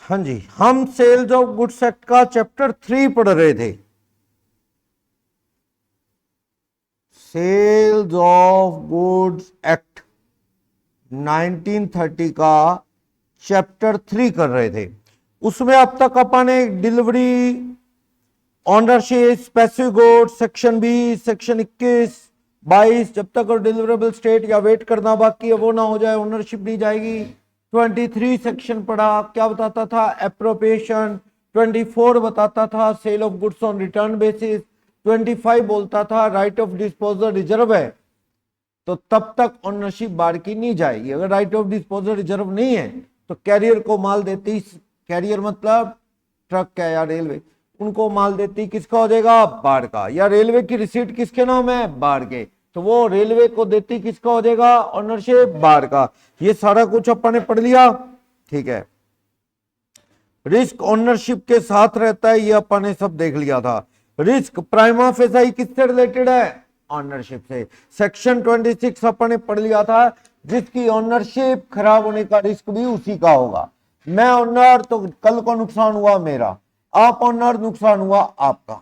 हाँ जी, हम sales of goods act का चैप्टर 3 पढ़ रहे थे। सेल्स ऑफ गुड्स एक्ट 1930 का चैप्टर 3 कर रहे थे। उसमें अब तक अपन ने delivery, ownership, specific goods, section 20, section 21, 22, जब तक और डिलीवरेबल स्टेट या वेट करना बाकी है वो ना हो जाए ओनरशिप नहीं जाएगी। 23 सेक्शन पढ़ा, क्या बताता था? एप्रोप्रिएशन। 24 बताता था sale of goods on return basis. 25 बोलता था राइट ऑफ डिस्पोजल रिजर्व है तो तब तक ओनरशिप बार की नहीं जाएगी। अगर राइट ऑफ डिस्पोजल रिजर्व नहीं है तो कैरियर को माल देती, कैरियर मतलब ट्रक है या रेलवे, उनको माल देती किसका हो जाएगा? बाढ़ का। या रेलवे की रिसीट किसके नाम है? बाढ़ के, तो वो रेलवे को देती किसका हो जाएगा? ओनरशिप बाढ़ का। ये सारा कुछ अपन ने पढ़ लिया, ठीक है। रिस्क ओनरशिप के साथ रहता है, ये अपन ने सब देख लिया था। रिस्क प्राइमा फेसाई किससे रिलेटेड है? ऑनरशिप से। सेक्शन 26 अपन ने पढ़ लिया था, जिसकी ऑनरशिप खराब होने का रिस्क भी उसी का होगा। मैं ऑनर तो कल को नुकसान हुआ मेरा, आप ऑनर नुकसान हुआ आपका,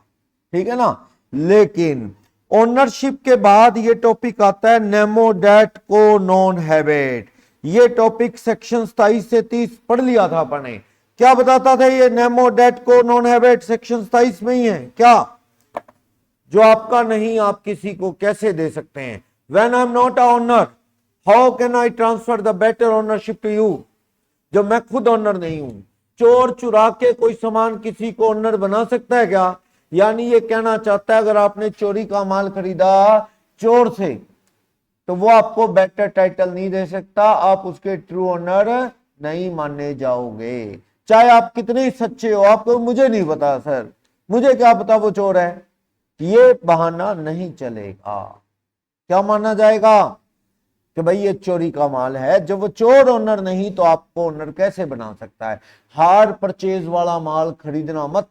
ठीक है ना। लेकिन ओनरशिप के बाद ये टॉपिक आता है नेमो डेट को नॉन हैबिट। ये टॉपिक सेक्शन 27 से 30 पढ़ लिया था अपन ने। क्या बताता था ये नेमो डेट को नॉन हैबिट? सेक्शन 27 में ही है। क्या? जो आपका नहीं आप किसी को कैसे दे सकते हैं? When I am not a owner how can I transfer the better ownership to you? जब मैं खुद ओनर नहीं हूं, चोर चुरा के कोई सामान किसी को ओनर बना सकता है क्या? यानी ये कहना चाहता है अगर आपने चोरी का माल खरीदा चोर से तो वो आपको बेटर टाइटल नहीं दे सकता, आप उसके ट्रू ओनर नहीं माने जाओगे, चाहे आप कितने सच्चे हो। आपको मुझे नहीं पता सर, मुझे क्या पता वो चोर है, ये बहाना नहीं चलेगा। क्या माना जाएगा? कि भाई ये चोरी का माल है। जब वो चोर ओनर नहीं तो आपको ओनर कैसे बना सकता है? हार परचेज वाला माल खरीदना मत।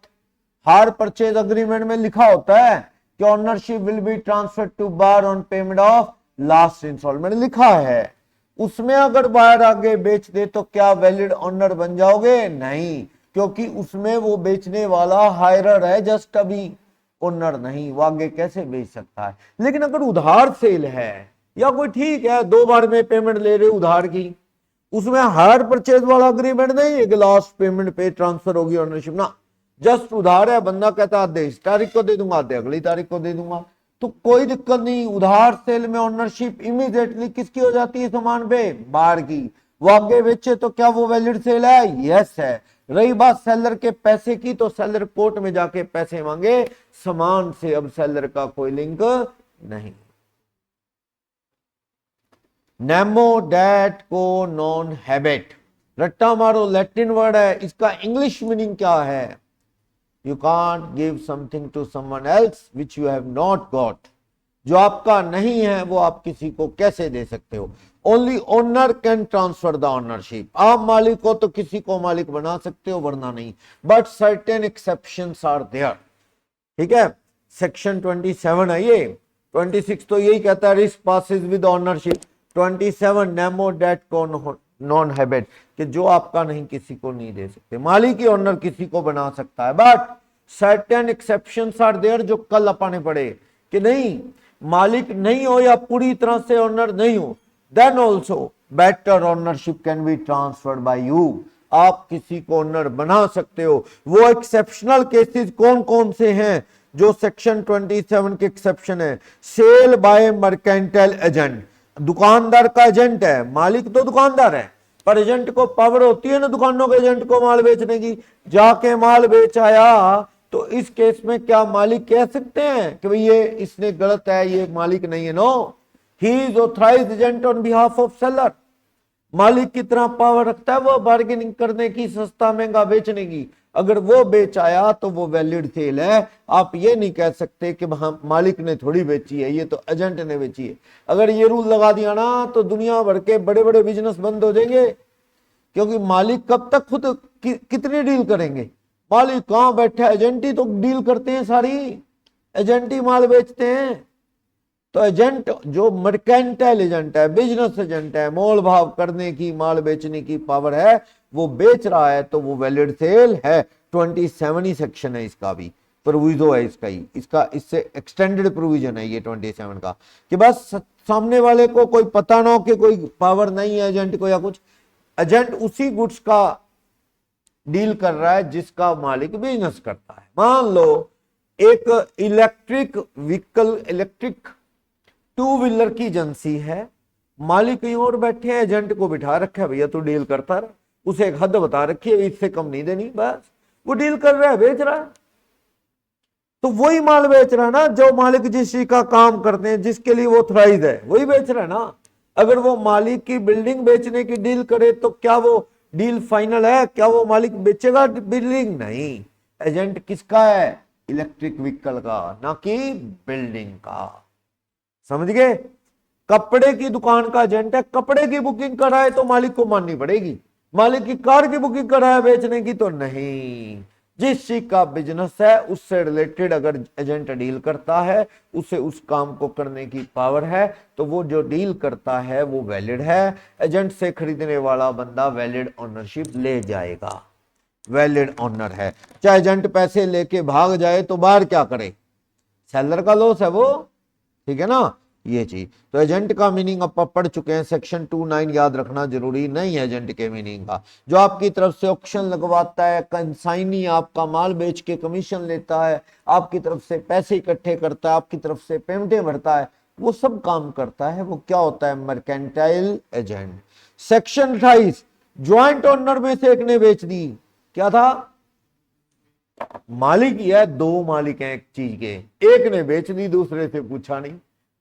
हार परचेज अग्रीमेंट में लिखा होता है कि ownership will be transfer to buyer on payment of last installment, लिखा है। उसमें अगर बायर आगे बेच दे तो क्या वैलिड ओनर बन जाओगे? नहीं, क्योंकि उसमें वो बेचने वाला हायरर है, जस्ट अभी ओनर नहीं, वो आगे कैसे बेच सकता है। लेकिन अगर उधार सेल है या कोई ठीक है 2 बार में पेमेंट ले रहे उधार की, उसमें हायर परचेज वाला अग्रीमेंट नहीं है कि लास्ट पेमेंट पे ट्रांसफर होगी ओनरशिप ना, जस्ट उधार है। बंदा कहता है आधे इस तारीख को दे दूंगा, आधे अगली तारीख को दे दूंगा, तो कोई दिक्कत नहीं। उधार सेल में ओनरशिप इमीडिएटली किसकी हो जाती है? सामान पे बाहर की। वो आगे बेचे तो क्या वो वैलिड सेल है? यस है। रही बात सेलर के पैसे की, तो सेलर कोर्ट में जाके पैसे मांगे, सामान से अब सेलर का कोई लिंक नहीं। नेमो डेट को नॉन हैबिट, रट्टा मारो, लैटिन वर्ड है, इसका इंग्लिश मीनिंग क्या है? You can't give something to someone else which you have not got. जो आपका नहीं है वो आप किसी को कैसे दे सकते हो? Only owner can transfer the ownership. आप मालिक हो तो किसी को मालिक बना सकते हो, वरना नहीं। But certain exceptions are there, ठीक है। सेक्शन 27 है ये। 26 तो यही कहता है रिस्क पासिस विद ओनरशिप। 27 नेमो डेट को नॉन हैबिट, कि जो आपका नहीं किसी को नहीं दे सकते। मालिक ही ओनर किसी को बना सकता है, but certain exceptions are there, जो कल अपन ने पढ़े कि नहीं मालिक नहीं हो या पूरी तरह से ओनर नहीं हो, then also better ownership can be transferred by you. आप किसी को ओनर बना सकते हो। वो एक्सेप्शनल केसेस कौन कौन से हैं जो सेक्शन 27 के एक्सेप्शन है? सेल बाय मर्केंटाइल एजेंट, दुकानदार का एजेंट है, मालिक तो दुकानदार है पर एजेंट को पावर होती है ना दुकानों के एजेंट को माल बेचने की। जाके माल बेच आया तो इस केस में क्या मालिक कह सकते हैं कि भाई ये इसने गलत है, ये मालिक नहीं है? No, he is authorized agent on behalf of seller. मालिक की तरह पावर रखता है वो बार्गेनिंग करने की, सस्ता महंगा बेचने की। अगर वो बेच आया तो वो वैलिड सेल है। आप ये नहीं कह सकते कि मालिक ने थोड़ी बेची है, ये तो एजेंट ने बेची है। अगर ये रूल लगा दिया ना तो दुनिया भर के बड़े बड़े बिजनेस बंद हो जाएंगे, क्योंकि मालिक कब तक खुद कितनी डील करेंगे? मालिक कहां बैठा है, एजेंट ही तो डील करते हैं, सारी एजेंट ही माल बेचते हैं। तो एजेंट जो मर्केंटाइल एजेंट है, बिजनेस एजेंट है, मोल भाव करने की, माल बेचने की पावर है, वो बेच रहा है तो वो वैलिड सेल है। 27 ही सेक्शन है इसका भी, प्रोविजो है इसका ही, इसका इससे एक्सटेंडेड प्रोविजन है ये 27 का, कि बस सामने वाले को कोई पता ना हो कि कोई पावर नहीं है एजेंट को या कुछ। एजेंट उसी गुड्स का डील कर रहा है जिसका मालिक बिजनेस करता है। मान लो एक electric vehicle, electric two wheeler की एजेंसी है, मालिक कहीं और बैठे हैं, एजेंट को बिठा रखा है, भैया तू डील करता रहे, उसे एक हद बता रखी है, इससे कम नहीं देनी, बस वो डील कर रहा है, बेच रहा है। तो वही माल बेच रहा है ना जो मालिक जिस चीज का काम करते हैं, जिसके लिए वो ऑथराइज है, वही बेच रहा है ना। अगर वो मालिक की बिल्डिंग बेचने की डील करे तो क्या वो डील फाइनल है? क्या वो मालिक बेचेगा बिल्डिंग? नहीं। एजेंट किसका है? इलेक्ट्रिक व्हीकल का, ना कि बिल्डिंग का। समझ गए? कपड़े की दुकान का एजेंट है, कपड़े की बुकिंग कराए तो मालिक को माननी पड़ेगी, मालिक की कार की बुकिंग कराए बेचने की तो नहीं। जिस चीज का बिजनेस है उससे रिलेटेड अगर एजेंट डील करता है, उसे उस काम को करने की पावर है, तो वो जो डील करता है वो वैलिड है। एजेंट से खरीदने वाला बंदा वैलिड ओनरशिप ले जाएगा, वैलिड ओनर है। चाहे एजेंट पैसे लेके भाग जाए तो बाहर क्या करे, सेलर का लॉस है वो, ठीक है ना, ये चीज। तो एजेंट का मीनिंग आप पढ़ चुके हैं, सेक्शन 29 याद रखना जरूरी नहीं है एजेंट के मीनिंग का। जो आपकी तरफ से ऑक्शन लगवाता है, कंसाइनी आपका माल बेच के कमीशन लेता है, आपकी तरफ से पैसे इकट्ठे करता है, आपकी तरफ से पेमेंटें भरता है, वो सब काम करता है, वो क्या होता है? Mercantile agent. Section 28, joint owner में से एक ने बेच दी, क्या था? मालिक ही है, दो मालिक हैं एक चीज के, एक ने बेच दी, दूसरे से पूछा नहीं,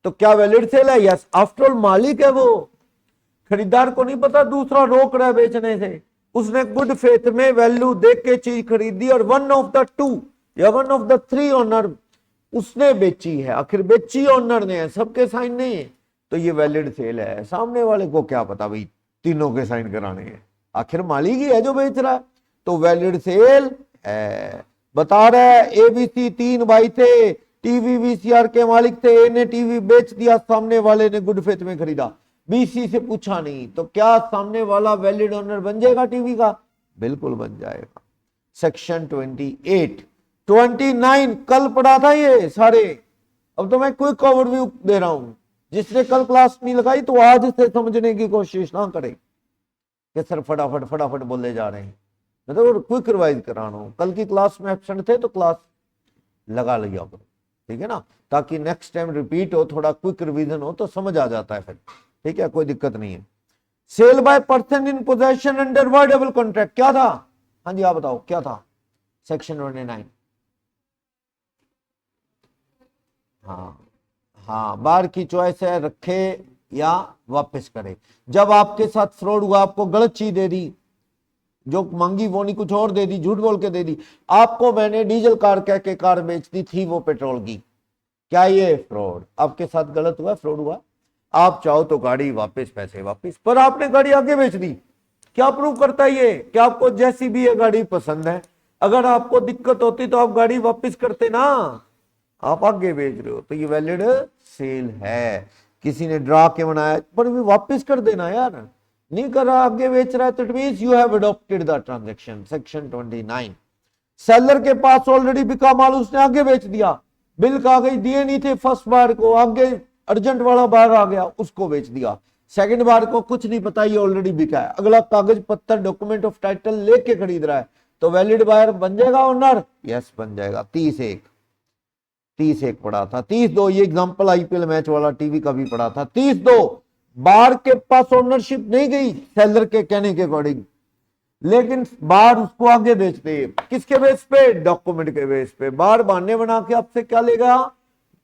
तो क्या वैलिड सेल है? यस, आफ्टर ऑल मालिक है वो, खरीदार को नहीं पता दूसरा रोक रहा है बेचने से, उसने गुड फेथ में वैल्यू देख के चीज खरीदी और वन ऑफ द टू या one of the three owner उसने बेची है, आखिर बेची ओनर ने है, सबके साइन नहीं है, तो ये वैलिड सेल है। सामने वाले को क्या पता भाई तीनों के साइन कराने हैं, आखिर मालिक ही है जो बेच रहा है, तो वैलिड सेल है। बता रहा है एबीसी 3 भाई थे, टीवी वीसीआर के मालिक थे, ए ने टीवी बेच दिया, सामने वाले ने गुड फेथ में खरीदा, बीसी से पूछा नहीं, तो क्या सामने वाला वैलिड ओनर बन जाएगा टीवी का? बिल्कुल बन जाएगा। सेक्शन 28, 29 कल पढ़ा था ये सारे, अब तो मैं क्विक ओवरव्यू दे रहा हूं, जिसने कल क्लास नहीं लगाई तो आज से समझने की कोशिश ना करे कि सर फटाफट फटाफट बोले जा रहे हैं, मैं तो क्विक रिवाइज करा रहा हूं। कल की क्लास में एब्सेंट थे तो क्लास लगा लिया करो, ठीक है ना, ताकि नेक्स्ट टाइम रिपीट हो, थोड़ा क्विक रिवीजन हो तो समझ आ जाता है फिर, ठीक है, कोई दिक्कत नहीं है। Sale by person in possession under voidable contract क्या था? हाँ जी आप बताओ क्या था? सेक्शन 29। हाँ, बार की चॉइस है, रखे या वापस करे। जब आपके साथ फ्रॉड हुआ, आपको गलत चीज दे दी, जो मांगी वो नहीं कुछ और दे दी, झूठ बोल के दे दी, आपको मैंने डीजल कार कह के कार बेच दी थी, वो पेट्रोल की, क्या ये फ्रॉड? आपके साथ गलत हुआ, फ्रॉड हुआ, आप चाहो तो गाड़ी वापस, पैसे वापस, पर आपने गाड़ी आगे बेच दी, क्या प्रूव करता है ये? कि आपको जैसी भी ये गाड़ी पसंद है, अगर आपको दिक्कत होती तो आप गाड़ी वापस करते ना, आप आगे बेच रहे हो, तो ये वैलिड सेल है। किसी ने ड्रा के बनाया पर भी वापस कर देना यार, नहीं कर रहा, आगे बेच रहा है, तो it means you have adopted the transaction. Section 29, seller के पास ऑलरेडी बिका माल, उसने आगे बेच दिया, बिल कागज दिए नहीं थे फर्स्ट बार को, आगे अर्जेंट वाला बार आ गया, उसको बेच दिया। सेकंड बार को कुछ नहीं पता, ये ऑलरेडी बिका है, अगला कागज पत्तर डॉक्यूमेंट ऑफ टाइटल लेके खरीद रहा है, तो वैलिड बायर बन जाएगा ओनर? यस बन जाएगा। 30-1 पढ़ा था, 30-2 ये एग्जांपल आईपीएल मैच वाला टीवी का भी पढ़ा था। 30-2 बार के पास ओनरशिप नहीं गई सेलर के कहने के अकॉर्डिंग, लेकिन बार उसको आगे बेचते, किसके बेस पे? डॉक्यूमेंट के बेस पे। बार बहाने बना के आपसे क्या लेगा?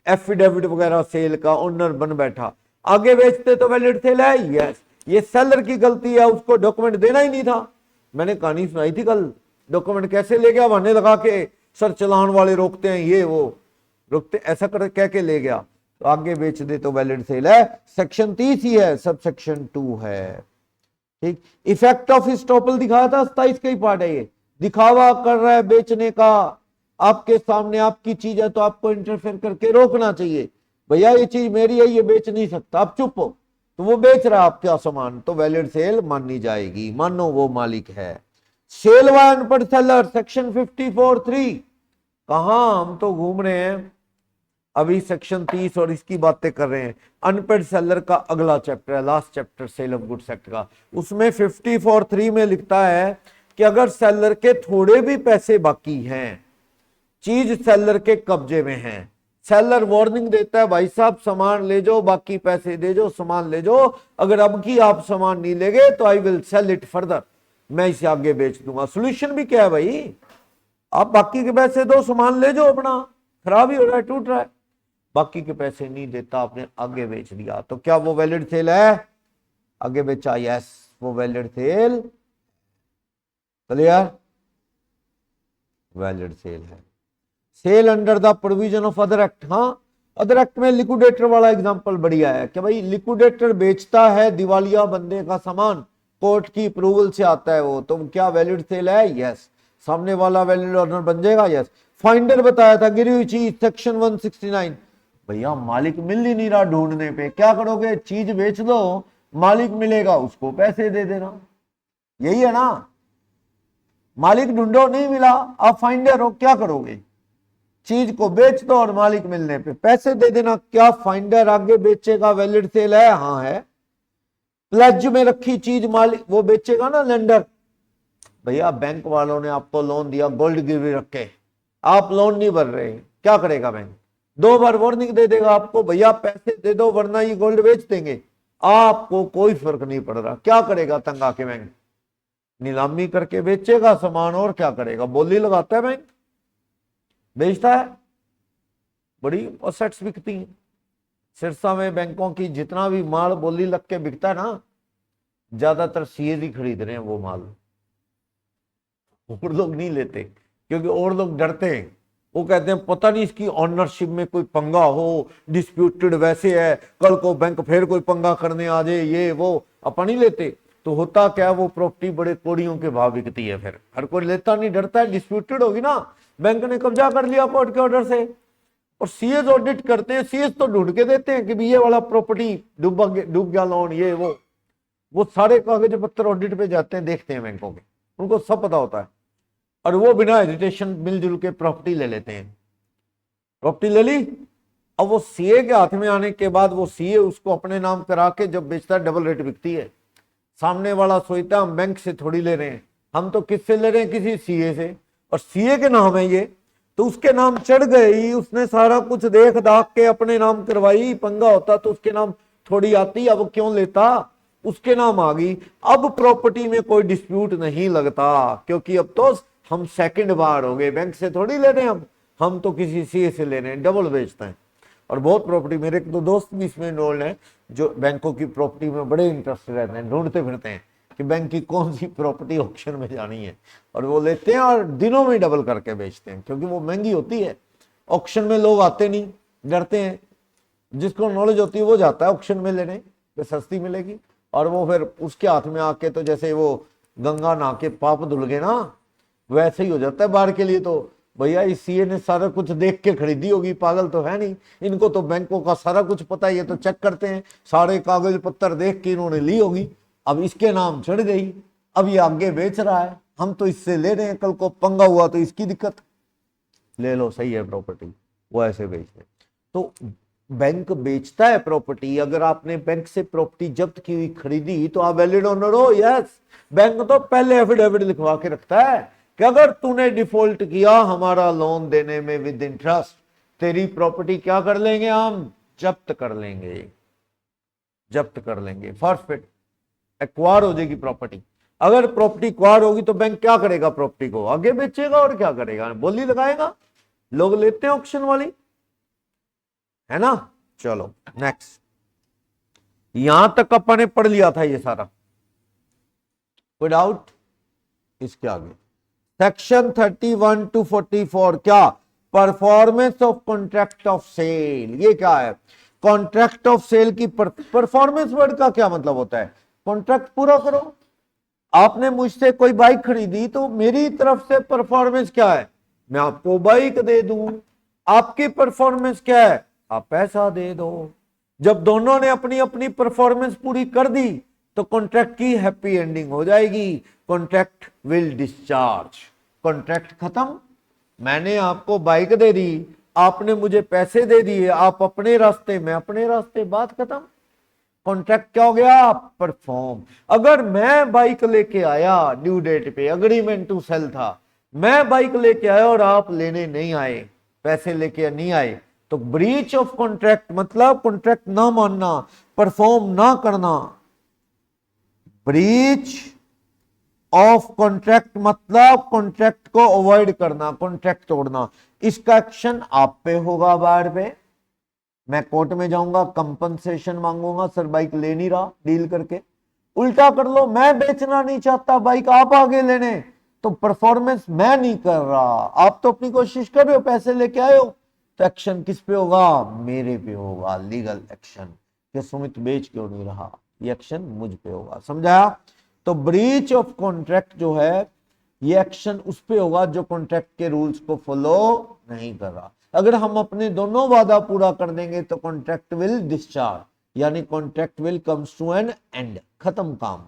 एफिडेविट वगैरह सेल का, ओनर बन बैठा, आगे बेचते तो वैलिड सेल है। यस, ये सेलर की गलती है, उसको डॉक्यूमेंट देना ही नहीं था। मैंने कहानी सुनाई थी कल, डॉक्यूमेंट कैसे ले गया, बहाने लगा के, सर चलान वाले रोकते हैं, ये वो रुकते, ऐसा कर कह के ले गया, तो आगे बेच दे तो वैलिड सेल है। सेक्शन 30 ही है, सब सेक्शन 2 है, ठीक। इफेक्ट ऑफ स्टॉपल दिखाया था, 27 का ही पार्ट है ये, दिखावा कर रहा है बेचने का, आपके सामने आपकी चीज है तो आपको इंटरफेयर करके रोकना चाहिए, भैया ये चीज मेरी है, ये बेच नहीं सकता, आप चुप हो, तो वो बेच रहा है आपका सामान, तो वैलिड सेल माननी जाएगी, मानो वो मालिक है। सेल बाय अनपढ़ सेलर सेक्शन 54(3), कहां हम तो घूम रहे हैं अभी सेक्शन 30 और इसकी बातें कर रहे हैं। अनपेड सेलर का अगला चैप्टर है, last chapter sale of goods act का, उसमें 54(3) में लिखता है कि अगर सेलर के थोड़े भी पैसे बाकी हैं, चीज सेलर के कब्जे में है, सेलर वार्निंग देता है भाई साहब सामान ले जाओ, बाकी पैसे दे जाओ, सामान ले जाओ, अगर अब की आप सामान नहीं लेगे तो I will sell it further, मैं इसे आगे बेच दूंगा। सोल्यूशन भी क्या है भाई, आप बाकी के पैसे दो, सामान ले जाओ, अपना खराब ही हो रहा है, टूट रहा है, बाकी के पैसे नहीं देता, आपने आगे बेच दिया, तो क्या वो वैलिड सेल है? आगे बेचा, यस वो valid sale, clear, valid sale है। Sale under the provision of other act, हाँ अदर एक्ट में लिक्विडेटर वाला एग्जांपल बढ़िया है कि भाई लिक्विडेटर बेचता है दिवालिया बंदे का सामान, कोर्ट की अप्रूवल से आता है वो, तो क्या वैलिड सेल है? यस। सामने वाला वैलिड ऑनर बन जाएगा, यस। फाइंडर बताया था गिरी हुई चीज सेक्शन 169, भैया मालिक मिल ही नहीं रहा, ढूंढने पे क्या करोगे, चीज बेच दो, मालिक मिलेगा उसको पैसे दे देना, यही है ना। मालिक ढूंढो नहीं मिला, आप फाइंडर हो, क्या करोगे, चीज को बेच दो और मालिक मिलने पे पैसे दे देना। क्या फाइंडर आगे बेचेगा, वैलिड सेल है? हाँ है। प्लेज में रखी चीज मालिक वो बेचेगा ना, लेंडर, भैया बैंक वालों ने आपको लोन दिया, गोल्ड गिरवी रख के, आप लोन नहीं भर रहे, क्या करेगा बैंक? 2 बार वार्निंग दे देगा आपको, भैया पैसे दे दो वरना ये गोल्ड बेच देंगे, आपको कोई फर्क नहीं पड़ रहा, क्या करेगा तंग आके बैंक? नीलामी करके बेचेगा सामान, और क्या करेगा, बोली लगाता है बैंक, बेचता है, बड़ी असेट्स बिकती हैं सिरसा में बैंकों की, जितना भी माल बोली लग के बिकता है ना, ज्यादातर सीए ही खरीद रहे हैं वो माल, और लोग नहीं लेते, क्योंकि और लोग डरते हैं, वो कहते हैं पता नहीं इसकी ऑनरशिप में कोई पंगा हो, डिस्प्यूटेड वैसे है, कल को बैंक फिर कोई पंगा करने आ जाए, ये वो, अपन नहीं लेते, तो होता क्या, वो प्रॉपर्टी बड़े कोड़ियों के भाव बिकती है, फिर हर कोई लेता नहीं, डरता है डिस्प्यूटेड होगी ना, बैंक ने कब्जा कर लिया कोर्ट के ऑर्डर से, और सीएस ऑडिट करते हैं, सीएस तो ढूंढ के देते हैं कि ये वाला प्रॉपर्टी डूब गया लोन, ये वो सारे कागज पत्तर ऑडिट पे जाते हैं, देखते हैं बैंकों के, उनको सब पता होता है, और वो बिना हेजिटेशन मिलजुल के प्रॉपर्टी ले लेते हैं। प्रॉपर्टी ले ली, अब वो सीए के हाथ में आने के बाद वो सीए उसको अपने नाम करा के जब बेचता है, डबल रेट बिकती है। सामने वाला सोचता है हम बैंक से थोड़ी ले रहे हैं, हम तो किससे ले रहे हैं, किसी सीए से, और सीए के नाम है ये, तो उसके नाम चढ़ गई, उसने सारा कुछ देख दाख के अपने नाम करवाई, पंगा होता तो उसके नाम थोड़ी आती, अब क्यों लेता, उसके नाम आ गई, अब प्रॉपर्टी में कोई डिस्प्यूट नहीं लगता, क्योंकि अब तो हम सेकंड बार हो गए, बैंक से थोड़ी ले रहे हैं हम तो किसी सीए से ले रहे हैं, डबल बेचते हैं। और बहुत प्रॉपर्टी, मेरे तो दोस्त भी इसमें इन्वॉल्व हैं, जो बैंकों की प्रॉपर्टी में बड़े इंटरेस्ट रहते हैं, ढूंढते फिरते हैं कि बैंक की कौन सी प्रॉपर्टी ऑक्शन में जानी है, और वो लेते हैं और दिनों में डबल करके बेचते हैं, क्योंकि वो महंगी होती है। ऑक्शन में लोग आते नहीं, डरते हैं, जिसको नॉलेज होती है वो जाता है ऑक्शन में लेने, तो सस्ती मिलेगी, और वो फिर उसके हाथ में आके तो जैसे वो गंगा नहा के पाप धुल गए ना, वैसे ही हो जाता है बाहर के लिए। तो भैया इस सीए ने सारा कुछ देख के खरीदी होगी, पागल तो है नहीं, इनको तो बैंकों का सारा कुछ पता है, ये तो चेक करते हैं, सारे कागज पत्तर देख के इन्होंने ली होगी, अब इसके नाम चढ़ गई, अब ये आगे बेच रहा है, हम तो इससे ले रहे हैं, कल को पंगा हुआ तो इसकी दिक्कत, ले लो सही है प्रॉपर्टी, वो ऐसे बेचते। तो बैंक बेचता है प्रॉपर्टी, अगर आपने बैंक से प्रॉपर्टी जब्त की हुई खरीदी तो आप वैलिड ओनर हो, यस। बैंक तो पहले एफिडेविट लिखवा के रखता है कि अगर तूने डिफॉल्ट किया हमारा लोन देने में विद इंटरेस्ट, तेरी प्रॉपर्टी क्या कर लेंगे, हम जब्त कर लेंगे, जब्त कर लेंगे, फॉरफिट, एक्वायर हो जाएगी प्रॉपर्टी। अगर प्रॉपर्टी एक्वायर होगी तो बैंक क्या करेगा, प्रॉपर्टी को आगे बेचेगा, और क्या करेगा, बोली लगाएगा, लोग लेते हैं ऑक्शन वाली, है ना। चलो नेक्स्ट, यहां तक अपन ने पढ़ लिया था ये सारा, कोई डाउट इसके आगे? सेक्शन 31 to 44 क्या, performance of contract of sale, ये क्या है, कॉन्ट्रैक्ट ऑफ सेल की परफॉर्मेंस वर्ड का क्या मतलब होता है, कॉन्ट्रैक्ट पूरा करो। आपने मुझसे कोई बाइक खरीदी तो मेरी तरफ से परफॉर्मेंस क्या है, मैं आपको बाइक दे दूं, आपकी परफॉर्मेंस क्या है, आप पैसा दे दो। जब दोनों ने अपनी अपनी परफॉर्मेंस पूरी कर दी तो कॉन्ट्रैक्ट की हैप्पी एंडिंग हो जाएगी, कॉन्ट्रैक्ट विल डिस्चार्ज। कॉन्ट्रैक्ट खत्म, मैंने आपको बाइक दे दी, आपने मुझे पैसे दे दिए, आप अपने रास्ते मैं अपने रास्ते, बात खत्म। कॉन्ट्रैक्ट क्या हो गया? परफॉर्म। अगर मैं बाइक लेके आया ड्यू डेट पे, अग्रीमेंट टू सेल था, मैं बाइक लेके आया और आप लेने नहीं आए, पैसे लेके नहीं आए, तो ब्रीच ऑफ कॉन्ट्रैक्ट मतलब कॉन्ट्रैक्ट ना मानना, परफॉर्म ना करना। ब्रीच ऑफ कॉन्ट्रैक्ट मतलब कॉन्ट्रैक्ट को अवॉइड करना, कॉन्ट्रैक्ट तोड़ना। इसका एक्शन आप पे होगा, बार पे मैं कोर्ट में जाऊंगा, कंपनसेशन मांगूंगा, सर बाइक ले नहीं रहा डील करके। उल्टा कर लो, मैं बेचना नहीं चाहता बाइक, आप आगे लेने, तो परफॉर्मेंस मैं नहीं कर रहा, आप तो अपनी कोशिश कर रहे हो, पैसे लेके आए हो, तो एक्शन किस पे होगा? मेरे पे होगा, लीगल एक्शन कि सुमित बेच क्यों नहीं रहा, ये एक्शन मुझ पे होगा। समझाया? तो ब्रीच ऑफ कॉन्ट्रैक्ट जो है ये एक्शन उस पे होगा जो कॉन्ट्रैक्ट के रूल्स को फॉलो नहीं कर रहा। अगर हम अपने दोनों वादा पूरा कर देंगे तो कॉन्ट्रैक्ट विल डिस्चार्ज, यानी contract will comes to an end, खत्म काम।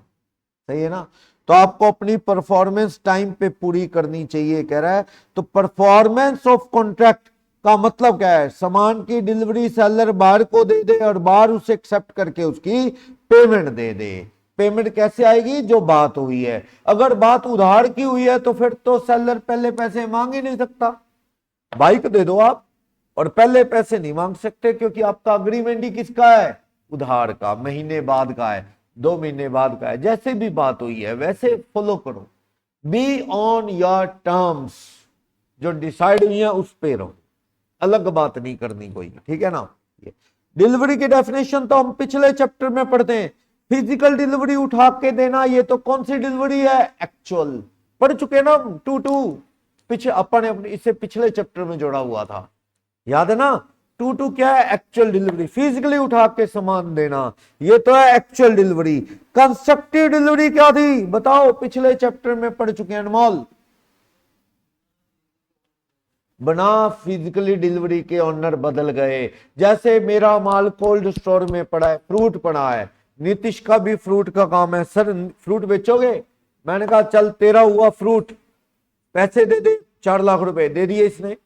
सही है ना? तो आपको अपनी परफॉर्मेंस टाइम पे पूरी करनी चाहिए, कह रहा है। तो परफॉर्मेंस ऑफ कॉन्ट्रैक्ट का मतलब क्या है? सामान की डिलीवरी सेलर बाहर को दे दे और बाहर उसे एक्सेप्ट करके उसकी पेमेंट दे दे। पेमेंट कैसे आएगी? जो बात हुई है। अगर बात उधार की हुई है तो फिर तो सेलर पहले पैसे मांग ही नहीं सकता। बाइक दे दो आप और पहले पैसे नहीं मांग सकते, क्योंकि आपका अग्रीमेंट ही किसका है? उधार का, महीने बाद का है, 2 महीने बाद का है। जैसे भी बात हुई है वैसे फॉलो करो, बी ऑन योर टर्म्स, जो डिसाइड हुई है उस पे रहो, अलग बात नहीं करनी कोई, ठीक है ना? डिलीवरी की डेफिनेशन तो हम पिछले चैप्टर में पढ़ते हैं। फिजिकल डिलीवरी उठा के देना, ये तो कौन सी डिलीवरी है? एक्चुअल, पढ़ चुके ना हम 2-2, पीछे अपन ने इससे पिछले चैप्टर में जोड़ा हुआ था, याद है ना? 2-2 क्या है? एक्चुअल डिलीवरी, फिजिकली उठा के सामान देना, ये तो है एक्चुअल डिलीवरी। कंस्ट्रक्टिव डिलीवरी क्या थी बताओ? पिछले चैप्टर में पढ़ चुके हैं अनमोल। बना फिजिकली डिलीवरी के ऑनर बदल गए। जैसे मेरा माल कोल्ड स्टोर में पड़ा है, फ्रूट पड़ा है, नीतीश का भी फ्रूट का काम है, सर फ्रूट बेचोगे? मैंने कहा चल तेरा हुआ फ्रूट, पैसे दे दे, 4 लाख रुपए दे दिए इसने।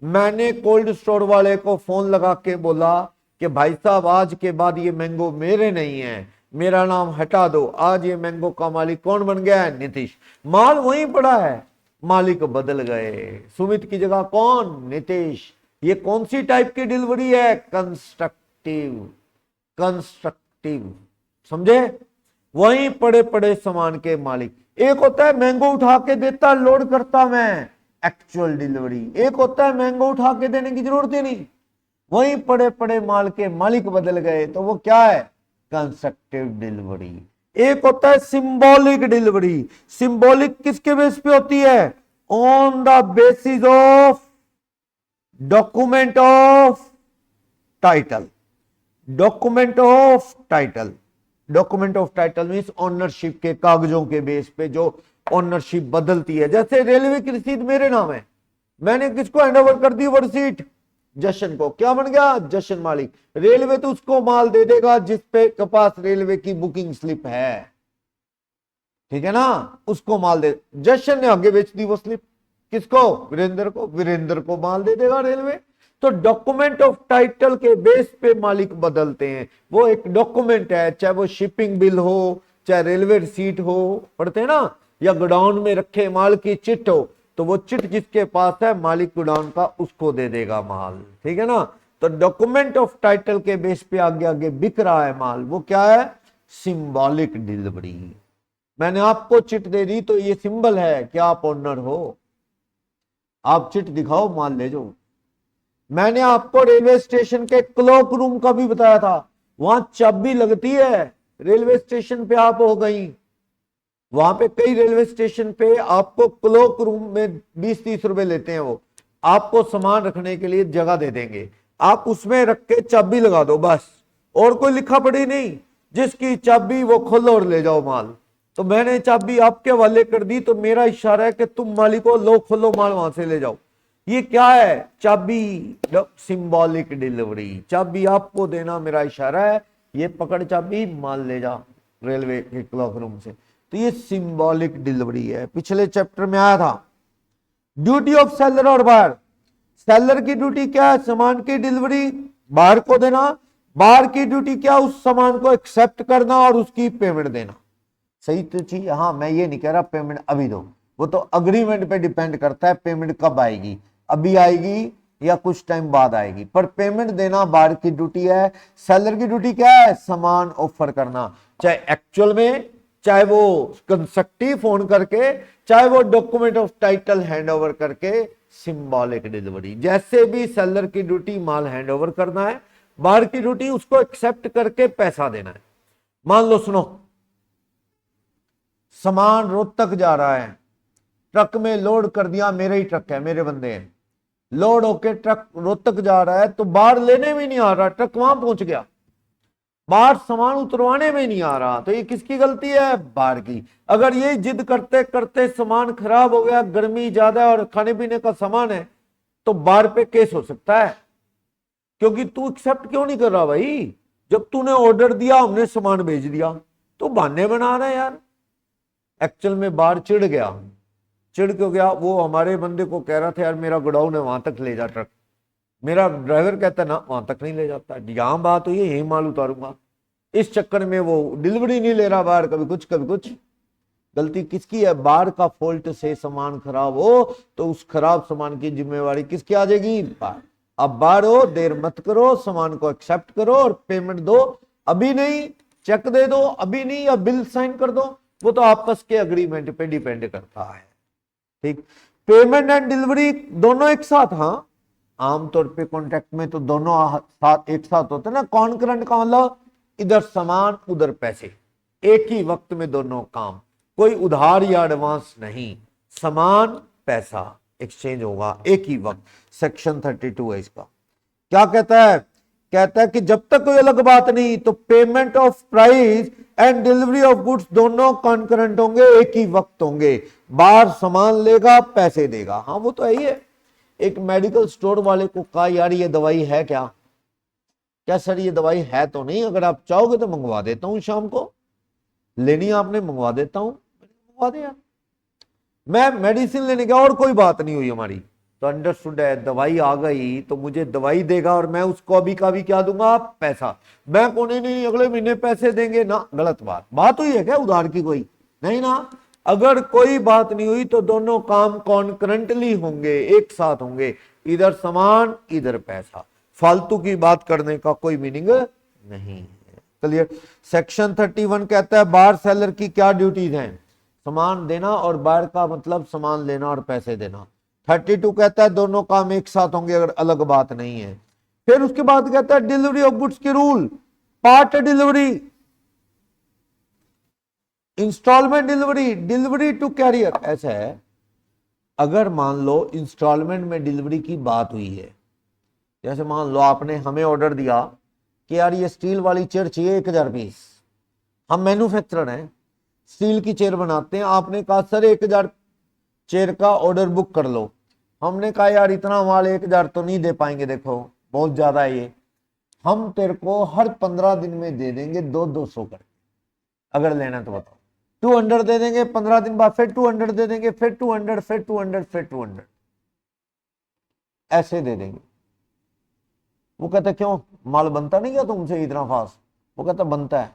मैंने कोल्ड स्टोर वाले को फोन लगा के बोला कि भाई साहब आज के बाद ये मैंगो मेरे नहीं है, मेरा नाम हटा दो। आज ये मैंगो का मालिक कौन बन गया है? नीतीश। माल वहीं पड़ा है, मालिक बदल गए, सुमित की जगह कौन? नीतीश। ये कौन सी टाइप की डिलीवरी है? कंस्ट्रक्टिव, कंस्ट्रक्टिव, समझे? वहीं पड़े पड़े सामान के मालिक। एक होता है मैंगो उठा के देता, लोड करता मैं, एक्चुअल डिलीवरी। एक होता है मैंगो उठा के देने की जरूरत ही नहीं, वहीं पड़े पड़े माल के मालिक बदल गए, तो वो क्या है? Constructive delivery. एक होता है सिंबॉलिक डिलीवरी। सिंबॉलिक किसके बेस पे होती है? On the basis of document of title. Document of title, document of title means ownership के कागजों के बेस पे जो ओनरशिप बदलती है। जैसे रेलवे की रसीद मेरे नाम है, मैंने किसको हैंडओवर कर दी वो रसीद? जशन को। क्या बन गया? जशन मालिक। रेलवे तो उसको माल दे देगा जिस पे के पास रेलवे की बुकिंग स्लिप है, ठीक है ना? उसको माल दे। जशन ने आगे बेच दी वो स्लिप, किसको? वीरेंद्र को। वीरेंद्र को माल दे देगा रेलवे। तो डॉक्यूमेंट ऑफ टाइटल के बेस पे मालिक बदलते हैं। वो एक डॉक्यूमेंट है, चाहे वो शिपिंग बिल हो, चाहे रेलवे रिसीट हो, पढ़ते हैं ना, या गोडाउन में रखे माल की चिट हो, तो वो चिट जिसके पास है मालिक गोडाउन का, उसको दे देगा माल, ठीक है ना? तो डॉक्यूमेंट ऑफ टाइटल के बेस पे आगे आगे बिक रहा है माल, वो क्या है? Symbolic delivery. मैंने आपको चिट दे दी तो ये सिंबल है कि आप ओनर हो, आप चिट दिखाओ माल ले जाओ। मैंने आपको रेलवे स्टेशन के क्लॉक रूम का भी बताया था, वहां चाबी लगती है। रेलवे स्टेशन पे आप हो गई, वहां पे कई रेलवे स्टेशन पे आपको क्लॉक रूम में 20-30 रुपए लेते हैं, वो आपको सामान रखने के लिए जगह दे देंगे, आप उसमें रख के चाबी लगा दो बस, और कोई लिखा पड़ी नहीं, जिसकी चाबी वो खोलो और ले जाओ माल। तो मैंने चाबी आपके हवाले कर दी, तो मेरा इशारा है कि तुम मालिको लो खोलो माल वहां से ले जाओ। ये क्या है? चाबी, सिंबॉलिक डिलीवरी। चाबी आपको देना, मेरा इशारा है, ये पकड़ चाबी, माल ले जा रेलवे के क्लॉक रूम से। तो ये सिंबॉलिक डिलीवरी है, पिछले चैप्टर में आया था। ड्यूटी ऑफ सेलर और बायर, सेलर की ड्यूटी क्या है? सामान की डिलीवरी बाहर को देना। बाहर की ड्यूटी क्या? उस सामान को एक्सेप्ट करना और उसकी पेमेंट देना। सही तो चीज, हाँ मैं ये नहीं कह रहा पेमेंट अभी दो, वो तो अग्रीमेंट पे डिपेंड करता है पेमेंट कब आएगी, अभी आएगी या कुछ टाइम बाद आएगी, पर पेमेंट देना बाहर की ड्यूटी है। सेलर की ड्यूटी क्या है? सामान ऑफर करना, चाहे एक्चुअल में, चाहे वो कंस्ट्रक्टिव फोन करके, चाहे वो document of title hand over करके। सिंबॉलिक डिलीवरी, जैसे भी सेलर की ड्यूटी माल हैंड ओवर करना है, बाहर की ड्यूटी उसको एक्सेप्ट करके पैसा देना है। मान लो, सुनो, सामान रोहतक जा रहा है, ट्रक में लोड कर दिया, मेरे ही ट्रक है, मेरे बंदे हैं, लोड होके ट्रक रोहतक जा रहा है, तो बाहर लेने में नहीं आ रहा, ट्रक वहां पहुंच गया, बाहर सामान उतरवाने में नहीं आ रहा, तो ये किसकी गलती है? बाहर की। अगर ये जिद करते करते सामान खराब हो गया, गर्मी ज्यादा और खाने पीने का सामान है, तो बाहर पे केस हो सकता है, क्योंकि तू एक्सेप्ट क्यों नहीं कर रहा भाई? जब तूने ऑर्डर दिया, हमने सामान भेज दिया, तो बहाने बना रहा है यार। एक्चुअल में बाहर चिढ़ गया, चिढ़ क्यों गया? वो हमारे बंदे को कह रहा था, यार मेरा गोडाउन है, वहां तक ले जा ट्रक, मेरा ड्राइवर कहता ना वहां तक नहीं ले जाता, यहां बात हुई है, यही माल उतारूंगा। इस चक्कर में वो डिलीवरी नहीं ले रहा बाहर, कभी कुछ कभी कुछ। गलती किसकी है? बाहर का फॉल्ट से सामान खराब हो तो उस खराब सामान की जिम्मेवारी किसकी आ जाएगी? बाहर। अब बाहर हो, देर मत करो, सामान को एक्सेप्ट करो और पेमेंट दो। अभी नहीं, चेक दे दो, अभी नहीं, या बिल साइन कर दो, वो तो आपस के अग्रीमेंट पे डिपेंड करता है। ठीक, पेमेंट एंड डिलीवरी दोनों एक साथ, हाँ आमतौर पे कॉन्ट्रैक्ट में तो दोनों साथ एक साथ होते हैं ना। कॉन्करेंट का मतलब इधर सामान उधर पैसे, एक ही वक्त में दोनों काम, कोई उधार या एडवांस नहीं, सामान पैसा एक्सचेंज होगा एक ही वक्त। सेक्शन 32 है इसका। क्या कहता है? कहता है कि जब तक कोई अलग बात नहीं, तो payment of price and delivery of goods दोनों कॉन्करेंट होंगे, एक ही वक्त होंगे। बाहर सामान लेगा, पैसे देगा, हाँ वो तो है ही है। एक मेडिकल स्टोर वाले को कहा, यार ये दवाई है क्या? क्या सर ये दवाई है तो नहीं, अगर आप चाहोगे तो मंगवा देता हूं, शाम को लेनी आपने, मंगवा देता हूं, मंगवा दे यार। मैं मेडिसिन लेने गया और कोई बात नहीं हुई हमारी, तो अंडरस्टूड है, दवाई आ गई तो मुझे दवाई देगा और मैं उसको अभी का भी क्या दूंगा? पैसा। बैंक को नहीं अगले महीने पैसे देंगे ना, गलत बात। बात हुई है क्या उधार की? कोई नहीं ना। अगर कोई बात नहीं हुई तो दोनों काम कॉन्करेंटली होंगे, एक साथ होंगे, इधर सामान इधर पैसा। फालतू की बात करने का कोई मीनिंग नहीं है। क्लियर? सेक्शन 31 कहता है बाहर सेलर की क्या ड्यूटीज हैं? सामान देना, और बाहर का मतलब सामान लेना और पैसे देना। 32 कहता है दोनों काम एक साथ होंगे अगर अलग बात नहीं है। फिर उसके बाद कहता है डिलीवरी ऑफ गुड्स के rule. Part delivery, installment delivery, delivery to carrier. ऐसा है, अगर मान लो इंस्टॉलमेंट में डिलीवरी की बात हुई है, जैसे मान लो आपने हमें ऑर्डर दिया कि यार ये स्टील वाली चेयर चाहिए 1000 पीस, हम मैन्युफैक्चरर हैं, स्टील की चेयर बनाते हैं, आपने कहा सर 1000 चेयर का ऑर्डर बुक कर लो। हमने कहा यार इतना माल 1000 तो नहीं दे पाएंगे, देखो बहुत ज्यादा है ये, हम तेरे को हर 15 दिन में दे देंगे 200 कर, अगर लेना तो बताओ। 200 दे देंगे, 15 दिन बाद फिर 200 दे देंगे, फिर 200, फिर 200, फिर 200, ऐसे दे देंगे। वो कहता क्यों, माल बनता नहीं क्या तुमसे इतना फास्ट? वो कहता बनता है,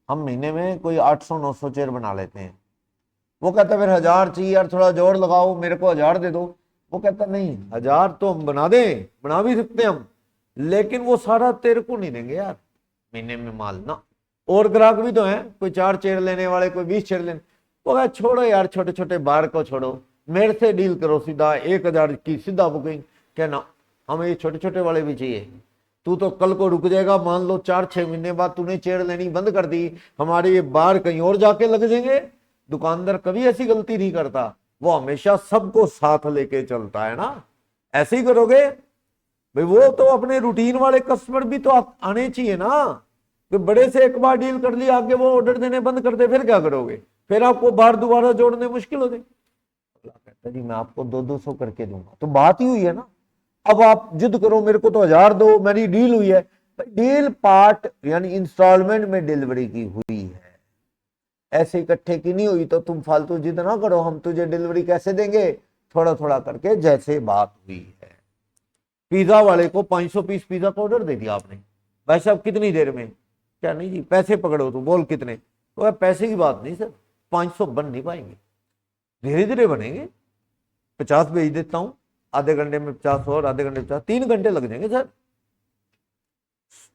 हम महीने में कोई 800-900 चेयर बना लेते हैं। वो कहता फिर 1000 चाहिए यार, थोड़ा जोर लगाओ, मेरे को 1000 दे दो। वो कहता नहीं, 1000 तो हम बना दें, बना भी सकते हम, लेकिन वो सारा तेरे को नहीं देंगे यार महीने में माल ना। और ग्राहक भी तो हैं, कोई 4 चेयर लेने वाले, कोई 20 चेयर लेने। वो कहा छोड़ो यार, छोटे छोटे बार को छोड़ो, मेरे से डील करो सीधा, 1000 की सीधा बुकिंग। कहना हमें ये छोटे छोटे वाले भी चाहिए, तू तो कल को रुक जाएगा, मान लो 4-6 महीने बाद तूने चेयर लेनी बंद कर दी, हमारे ये बार कहीं और जाके लग जाएंगे। दुकानदार कभी ऐसी गलती नहीं करता, वो हमेशा सबको साथ लेके चलता है ना। ऐसे ही करोगे भाई, वो तो अपने रूटीन वाले कस्टमर भी तो आने चाहिए ना। तो बड़े से एक बार डील कर लिया, आगे वो ऑर्डर देने बंद कर दे, फिर क्या करोगे? फिर आपको बार दोबारा जोड़ने मुश्किल हो जाए। अगला कहता है जी मैं आपको 200 करके दूंगा, तो बात ही हुई है ना। अब आप जिद करो मेरे को तो 1000 दो, मेरी डील हुई है। डील पार्ट यानी इंस्टॉलमेंट में डिलीवरी की हुई है, ऐसे इकट्ठे की नहीं हुई। तो तुम फालतू जिद ना करो, हम तुझे डिलीवरी कैसे देंगे, थोड़ा थोड़ा करके जैसे बात हुई है। पिज्जा वाले को 500 पीस पिज्जा का ऑर्डर दे दिया आपने, भाई साहब कितनी देर में, क्या नहीं जी पैसे पकड़ो, तो बोल कितने, तो पैसे की बात नहीं सर, 500 बन नहीं पाएंगे, धीरे धीरे बनेंगे, 50 भेज देता हूं, आधे घंटे में 50 और आधे घंटे में 50, 3 घंटे लग जाएंगे सर।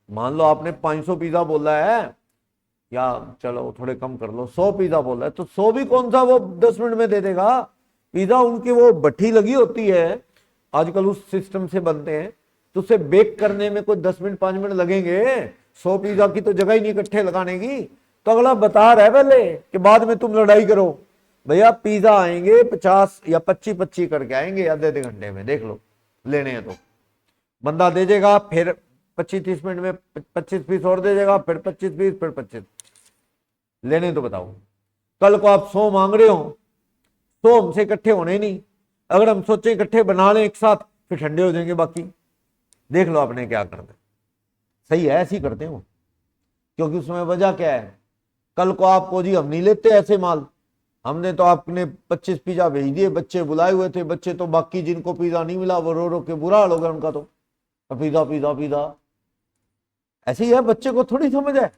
मान लो आपने 500 पिज्जा बोला है, या चलो थोड़े कम कर लो, 100 पिज्जा बोला है, तो 100 भी कौन सा वो 10 मिनट में दे देगा। पिज्जा उनकी वो भट्ठी लगी होती है, आजकल उस सिस्टम से बनते हैं, तो उसे बेक करने में कोई 10 मिनट 5 मिनट लगेंगे, 100 पिज्जा की तो जगह ही नहीं इकट्ठे लगाने की। तो अगला बता रहा है पहले कि बाद में तुम लड़ाई करो, भैया पिज्जा आएंगे 50 या 25 करके आएंगे आधे आधे घंटे में, देख लो लेने हैं तो बंदा दे देगा, फिर 25-30 मिनट में 25 पीस और दे देगा, फिर 25 पीस, फिर 25 लेने तो बताओ। कल को आप 100 मांग रहे हो, 100 हमसे इकट्ठे होने नहीं, अगर हम सोचे इकट्ठे बना लें एक साथ, फिर ठंडे हो जाएंगे बाकी, देख लो आपने क्या करना है। सही है, ऐसे ही करते हो, क्योंकि उसमें वजह क्या है, कल को आपको जी हम नहीं लेते ऐसे माल, हमने तो आपने 25 पिज्जा भेज दिए, बच्चे बुलाए हुए थे, बच्चे तो बाकी जिनको पिज्जा नहीं मिला वो रो रो के बुरा हाल हो गया उनका, तो पिज्जा पिज्जा पिज्जा। ऐसे ही है, बच्चे को थोड़ी समझ है,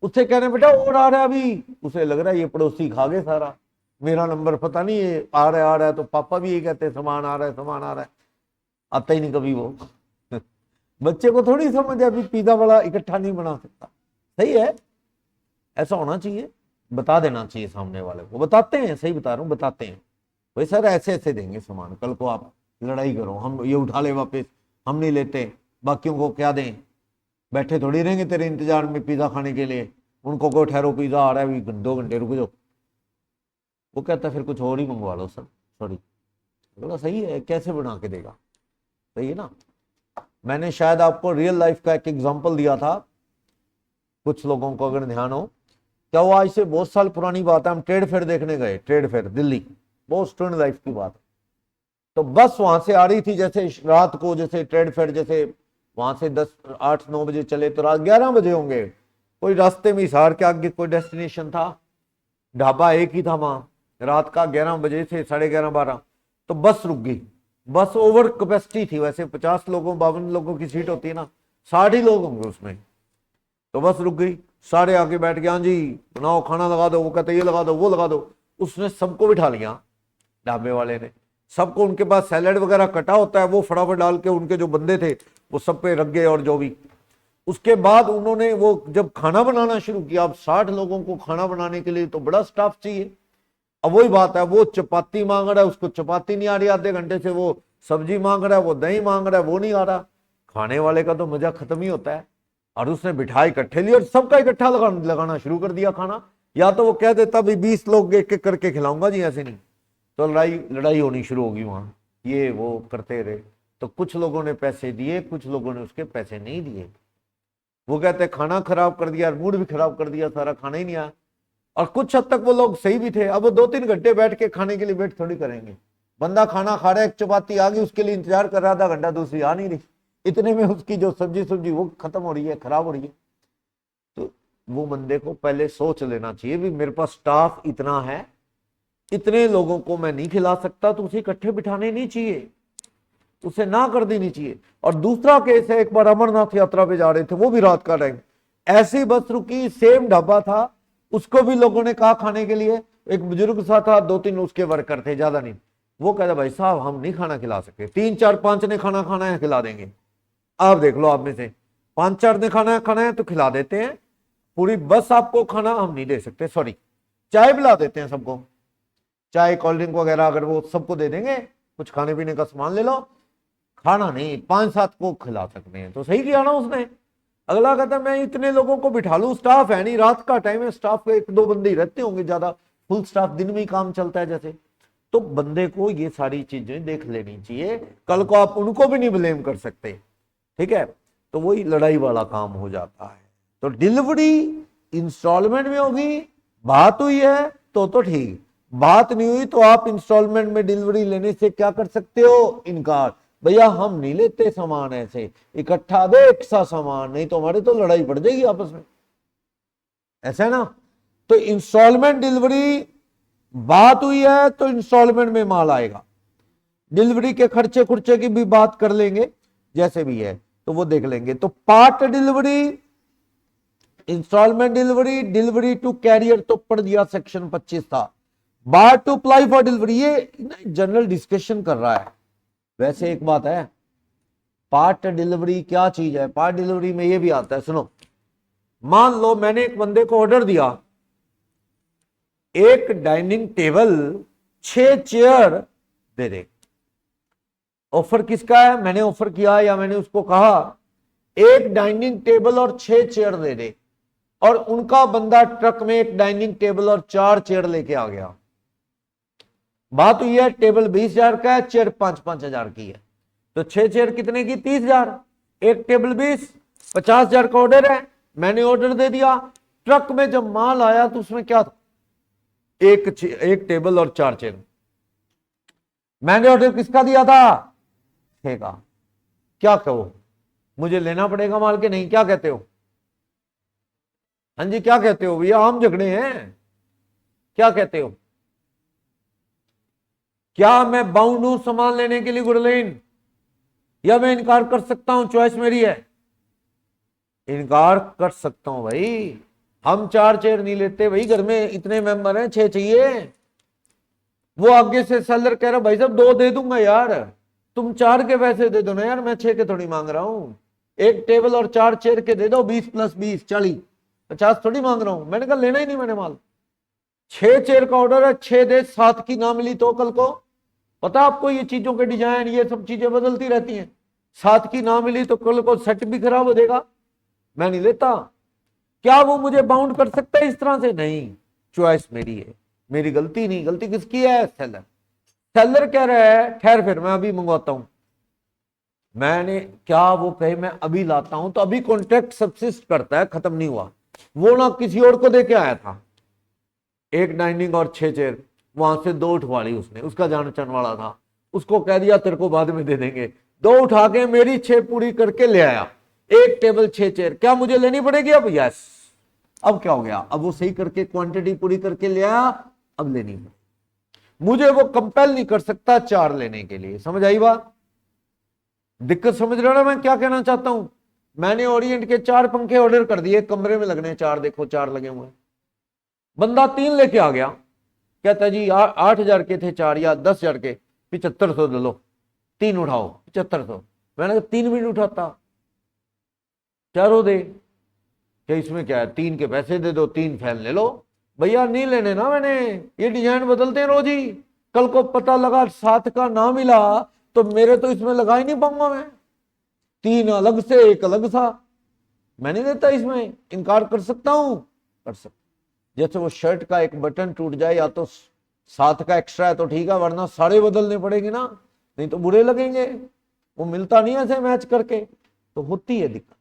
उससे कहने बेटा और आ रहा है अभी, उसे लग रहा है ये पड़ोसी खा गए सारा, मेरा नंबर पता नहीं ये आ रहा है, तो पापा भी ये कहते हैं सामान आ रहा है सामान आ रहा है, आता ही नहीं कभी वो। बच्चे को थोड़ी समझ है अभी पिज्जा वाला इकट्ठा नहीं बना सकता। सही है, ऐसा होना चाहिए, बता देना चाहिए सामने वाले को, बताते हैं, सही बता रहा हूँ बताते हैं, भाई सर ऐसे ऐसे देंगे सामान, कल को आप लड़ाई करो, हम ये उठा ले वापस, हम नहीं लेते, बाकियों को क्या दें, बैठे थोड़ी रहेंगे तेरे इंतजार में पिज्जा खाने के लिए, उनको को ठहरो पिज्जा आ रहा है अभी 2 घंटे रुक जाओ, वो कहता है फिर कुछ और ही मंगवा लो सर, सॉरी। बोला सही है, कैसे बना के देगा, सही है ना। मैंने शायद आपको रियल लाइफ का एक एग्जांपल दिया था, कुछ लोगों को अगर ध्यान हो, क्या वो आज से बहुत साल पुरानी बात है, हम ट्रेड फेयर देखने गए, ट्रेड फेयर दिल्ली, बहुत स्टूडेंट लाइफ की बात है। तो बस वहां से आ रही थी, जैसे रात को, जैसे ट्रेड फेयर जैसे वहां से 8-9 बजे चले तो रात 11 बजे होंगे, कोई रास्ते में हिसार के आगे कोई डेस्टिनेशन था, ढाबा एक ही था वहां, रात का 11 बजे से 11:30-12, तो बस रुक गई, बस ओवर कैपेसिटी थी, वैसे 50 लोगों 52 लोगों की सीट होती है ना, 60 ही लोग होंगे उसमें, तो बस रुक गई, सारे आके बैठ गए, हाँ जी बनाओ खाना लगा दो, वो कहते ये लगा दो वो लगा दो, उसने सबको बिठा लिया ढाबे वाले ने, सबको, उनके पास सैलेड वगैरह कटा होता है वो फटाफट डाल के उनके जो बंदे थे वो सब पे रख गए, और जो भी, उसके बाद उन्होंने वो जब खाना बनाना शुरू किया, अब 60 लोगों को खाना बनाने के लिए तो बड़ा स्टाफ चाहिए, अब वही बात है, वो चपाती मांग रहा है, उसको चपाती नहीं आ रही आधे घंटे से, वो सब्जी मांग रहा है, वो दही मांग रहा है, वो नहीं आ रहा, खाने वाले का तो मजा खत्म ही होता है। और उसने बिठाई इकट्ठे लिए और सबका इकट्ठा लगाना शुरू कर दिया खाना, या तो वो कह देता भाई 20 लोग एक एक करके खिलाऊंगा जी, ऐसे नहीं, तो लड़ाई होनी शुरू होगी वहां, ये वो करते रहे, तो कुछ लोगों ने पैसे दिए, कुछ लोगों ने उसके पैसे नहीं दिए, वो कहते खाना खराब कर दिया, मूड भी खराब कर दिया, सारा खाना ही नहीं आया। और कुछ हद तक वो लोग सही भी थे, अब वो 2-3 घंटे बैठ के खाने के लिए वेट थोड़ी करेंगे, बंदा खाना खा रहा है, एक चपाती आ गई, उसके लिए इंतजार कर रहा, आधा घंटा दूसरी आ नहीं रही, इतने में उसकी जो सब्जी वो खत्म हो रही है, खराब हो रही है। तो वो बंदे को पहले सोच लेना चाहिए भी मेरे पास स्टाफ इतना है, इतने लोगों को मैं नहीं खिला सकता, तो उसे इकट्ठे बिठाने नहीं चाहिए, उसे ना कर देनी चाहिए। और दूसरा केस है, एक बार अमरनाथ यात्रा पे जा रहे थे, वो भी रात का टाइम, ऐसी बस रुकी, सेम ढाबा था, उसको भी लोगों ने कहा खाने के लिए, एक बुजुर्ग सा था, 2-3 उसके वर्कर थे, ज्यादा नहीं, वो कहता भाई साहब हम नहीं खाना खिला सकते, 3-4-5 ने खाना खाना है खिला देंगे, आप देख लो, आप में से 5-4 ने खाना है तो खिला देते हैं, पूरी बस आपको खाना हम नहीं दे सकते, सॉरी, चाय पिला देते हैं सबको, चाय कोल्ड ड्रिंक वगैरह अगर वो सबको दे देंगे, कुछ खाने पीने का सामान ले लो, खाना नहीं 5-7 को खिला सकते हैं। तो सही किया ना उसने। अगला कहता मैं इतने लोगों को बिठा लूं, स्टाफ है नहीं, रात का टाइम है, स्टाफ के 1-2 बंदे ही रहते होंगे, ज्यादा फुल स्टाफ दिन में ही काम चलता है जैसे, तो बंदे को ये सारी चीजें देख लेनी चाहिए, कल को आप उनको भी नहीं ब्लेम कर सकते, ठीक है, तो वही लड़ाई वाला काम हो जाता है। तो डिलीवरी इंस्टॉलमेंट में होगी, बात हुई है तो ठीक, बात नहीं हुई तो आप इंस्टॉलमेंट में डिलीवरी लेने से क्या कर सकते हो, इनकार। भैया हम नहीं लेते सामान ऐसे, इकट्ठा दो एक सा सामान, नहीं तो हमारे तो लड़ाई पड़ जाएगी आपस में, ऐसा है ना। तो इंस्टॉलमेंट डिलीवरी बात हुई है तो इंस्टॉलमेंट में माल आएगा। डिलीवरी के खर्चे खुर्चे की भी बात कर लेंगे, जैसे भी है तो वो देख लेंगे। तो part delivery, installment delivery, delivery to carrier तो पढ़ दिया, सेक्शन 25 था। Buyer to apply for delivery, ये जनरल डिस्कशन कर रहा है। वैसे एक बात है, पार्ट डिलीवरी क्या चीज है, पार्ट डिलीवरी में ये भी आता है, सुनो। मान लो मैंने एक बंदे को ऑर्डर दिया, एक डाइनिंग टेबल 6 चेयर दे दे। ऑफर किसका है, मैंने ऑफर किया या मैंने उसको कहा एक डाइनिंग टेबल और 6 चेयर दे दे, और उनका बंदा ट्रक में एक डाइनिंग टेबल और 4 चेयर लेके आ गया। बात हुई है टेबल 20,000 का है, चेयर 5-5 हजार की है, तो 6 चेयर कितने की, 30,000। एक टेबल 20, 50,000 का ऑर्डर है, मैंने ऑर्डर दे दिया। ट्रक में जब माल आया तो उसमें क्या था, एक टेबल और 4 चेयर। मैंने ऑर्डर किसका दिया था, 6 का। क्या कहो, मुझे लेना पड़ेगा माल के नहीं, क्या कहते हो, हाँ जी क्या कहते हो भैया, आम झगड़े हैं, क्या कहते हो। क्या मैं बाउंड हूं सामान लेने के लिए गुरलीन, या मैं इनकार कर सकता हूं, चॉइस मेरी है। इनकार कर सकता हूं भाई, हम 4 चेयर नहीं लेते भाई, घर में इतने मेंबर हैं, 6 चाहिए। वो आगे से सेलर कह रहा भाई साहब 2 दे दूंगा यार, तुम 4 के पैसे दे दो ना यार, मैं 6 के थोड़ी मांग रहा हूं। एक टेबल और 4 चेयर के दे दो, 20 + 20 40, 50 थोड़ी मांग रहा हूं। मैंने कहा लेना ही नहीं मैंने माल, 6 चेयर का ऑर्डर है, 6 दे, 7 की ना मिली तो कल को, पता आपको ये चीजों के डिजाइन ये सब चीजें बदलती रहती हैं, 7 की ना मिली तो कल को सेट भी खराब हो जाएगा, मैं नहीं लेता। क्या वो मुझे बाउंड कर सकता है इस तरह से, नहीं, चॉइस मेरी है, मेरी गलती नहीं, गलती किसकी है, सेलर। सेलर कह रहा है ठहर फिर मैं अभी मंगवाता हूं, मैंने क्या वो कहे मैं अभी लाता हूं, तो अभी कॉन्ट्रैक्ट सबसिस्ट करता है, खत्म नहीं हुआ। वो ना किसी और को दे के आया था, एक डाइनिंग और 6 चेयर, वहां से 2 उठवा ली उसने, उसका जान पहचान वाला था, उसको कह दिया तेरे को बाद में दे देंगे, 2 उठा के मेरी 6 पूरी करके ले आया, एक टेबल 6 चेयर। क्या मुझे लेनी पड़ेगी अब, यस। अब क्या हो गया, अब वो सही करके क्वांटिटी पूरी करके ले आया, अब लेनी पड़ेगी। मुझे वो कंपेल नहीं कर सकता 4 लेने के लिए, समझ आई बात, दिक्कत समझ रहे हो ना मैं क्या कहना चाहता हूं। मैंने ओरिएंट के 4 पंखे ऑर्डर कर दिए, कमरे में लगने 4, देखो 4 लगे हुए, बंदा 3 लेके आ गया, कहता जी 8,000 के थे 4 या 10,000 के, 7500 ले लो, 3 उठाओ 7500। मैंने कहा 3 भी नहीं उठाता, चारों दे, क्या इसमें क्या है, 3 के पैसे दे दो, 3 फैन ले लो। भैया नहीं लेने ना मैंने, ये डिजाइन बदलते हैं रोज ही, कल को पता लगा 7 का ना मिला तो मेरे तो इसमें लगा ही नहीं पाऊंगा मैं, 3 अलग से 1 अलग सा, मैं नहीं देता इसमें, इनकार कर सकता हूं, कर सकता। जैसे वो शर्ट का एक बटन टूट जाए, या तो 7 का एक्स्ट्रा है तो ठीक है, वरना सारे बदलने पड़ेंगे ना, नहीं तो बुरे लगेंगे, वो मिलता नहीं ऐसे मैच करके, तो होती है दिक्कत,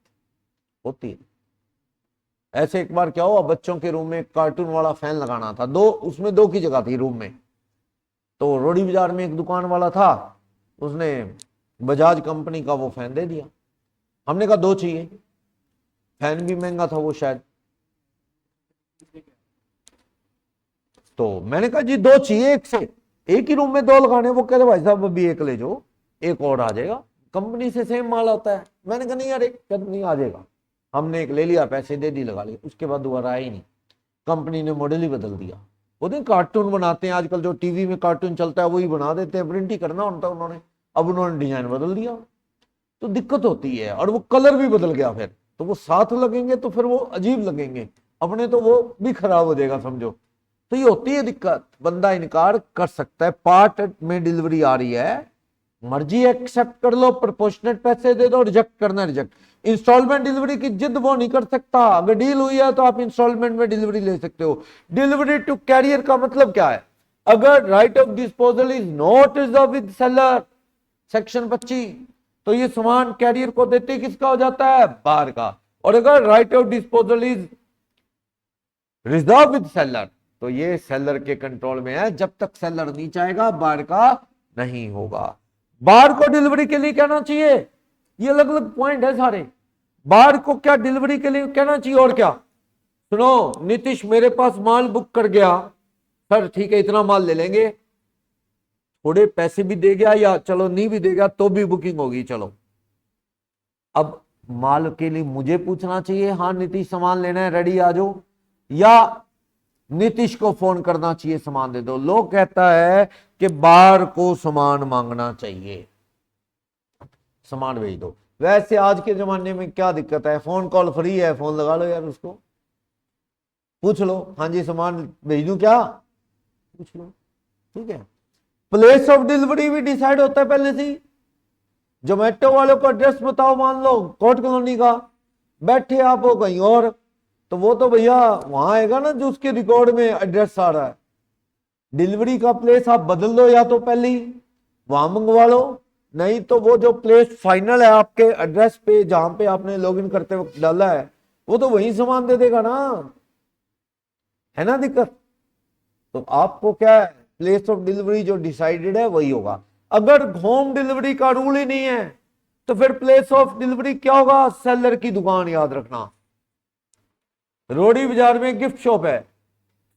होती है। ऐसे एक बार क्या हुआ, बच्चों के रूम में कार्टून वाला फैन लगाना था, 2 उसमें 2 की जगह थी रूम में, तो रोडी बाजार में एक दुकान वाला था, उसने बजाज कंपनी का वो फैन दे दिया। हमने कहा 2 चाहिए, फैन भी महंगा था वो शायद, तो मैंने कहा जी 2 चाहिए, एक से एक ही रूम में 2 लगाने, वो कहते भाई साहब अभी 1 ले जाओ, 1 और आ जाएगा, कंपनी से सेम माल आता है। मैंने कहा नहीं यार, एक कहते नहीं आ जाएगा, हमने 1 ले लिया, पैसे दे दी, लगा लिया, उसके बाद दोबारा आया ही नहीं, कंपनी ने मॉडल ही बदल दिया। वो दिन कार्टून बनाते हैं आजकल, जो टीवी में कार्टून चलता है वही बना देते हैं, प्रिंट ही करना होता है उन्होंने, अब उन्होंने डिजाइन बदल दिया, तो दिक्कत होती है। और वो कलर भी बदल गया, फिर तो वो साथ लगेंगे तो फिर वो अजीब लगेंगे, अपने तो वो भी खराब हो जाएगा समझो, तो ये होती है दिक्कत। बंदा इनकार कर सकता है, पार्ट में डिलीवरी आ रही है, मर्जी एक्सेप्ट कर लो, प्रोपोर्शनेट पैसे दे दो, रिजेक्ट करना रिजेक्ट। इंस्टॉलमेंट डिलीवरी की जिद वो नहीं कर सकता, अगर डील हुई है तो आप इंस्टॉलमेंट में डिलीवरी ले सकते हो। डिलीवरी टू कैरियर का मतलब क्या है, अगर right of disposal is not reserve with seller, section 25, तो ये सामान कैरियर को देते किसका हो जाता है, बाहर का। और अगर right of disposal is reserve with seller, तो ये सेलर के कंट्रोल में है। जब तक सेलर नहीं चाहेगा बाहर का नहीं होगा। बाहर को डिलीवरी के लिए कहना चाहिए, ये अलग अलग पॉइंट है सारे। बाहर को क्या डिलीवरी के लिए कहना चाहिए और क्या। सुनो, नीतीश मेरे पास माल बुक कर गया, सर ठीक है इतना माल ले लेंगे, थोड़े पैसे भी दे गया या चलो नहीं भी देगा तो भी बुकिंग होगी, चलो। अब माल के लिए मुझे पूछना चाहिए, हाँ नीतीश सामान लेना है रेडी आ जाओ, या नीतीश को फोन करना चाहिए सामान दे दो। लोग कहता है कि बाहर को सामान मांगना चाहिए, सामान भेज दो। वैसे आज के जमाने में क्या दिक्कत है, फोन कॉल फ्री है, फोन लगा लो यार, उसको पूछ लो, हाँ जी सामान भेज दूं क्या, पूछ लो, ठीक है। प्लेस ऑफ डिलीवरी भी डिसाइड होता है पहले से ही। जोमेटो वालों को एड्रेस बताओ, मान लो कोर्ट कॉलोनी का, बैठे आप हो कहीं और, तो वो तो भैया वहां आएगा ना जो उसके रिकॉर्ड में एड्रेस आ रहा है। डिलीवरी का प्लेस आप बदल दो, या तो पहले ही वहां मंगवा लो, नहीं तो वो जो प्लेस फाइनल है आपके एड्रेस पे जहां पे आपने लॉगिन करते वक्त डाला है, वो तो वही सामान दे देगा ना, है ना दिक्कत। तो आपको क्या है, प्लेस ऑफ डिलीवरी जो डिसाइडेड है वही होगा। अगर होम डिलीवरी का रूल ही नहीं है तो फिर प्लेस ऑफ डिलीवरी क्या होगा, सेलर की दुकान, याद रखना। रोडी बाजार में गिफ्ट शॉप है,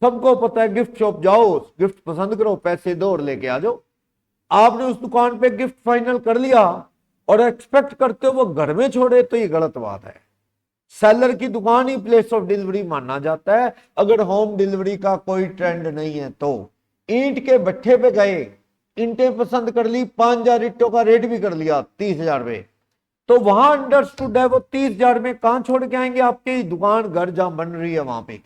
सबको पता है, गिफ्ट शॉप जाओ, गिफ्ट पसंद करो, पैसे दो और लेके आ जाओ। आपने उस दुकान पे गिफ्ट फाइनल कर लिया और एक्सपेक्ट करते हो वो घर में छोड़े, तो ये गलत बात है। सेलर की दुकान ही प्लेस ऑफ डिलीवरी माना जाता है अगर होम डिलीवरी का कोई ट्रेंड नहीं है तो। ईंट के भट्ठे पे गए, ईंटें पसंद कर ली, 5,000 ईंटों का रेट भी कर लिया 30,000 में, तो वहां अंडरस्टूड है वो 30,000 में कहां छोड़ के आएंगे, आपकी दुकान घर जहां बन रही है वहां पे,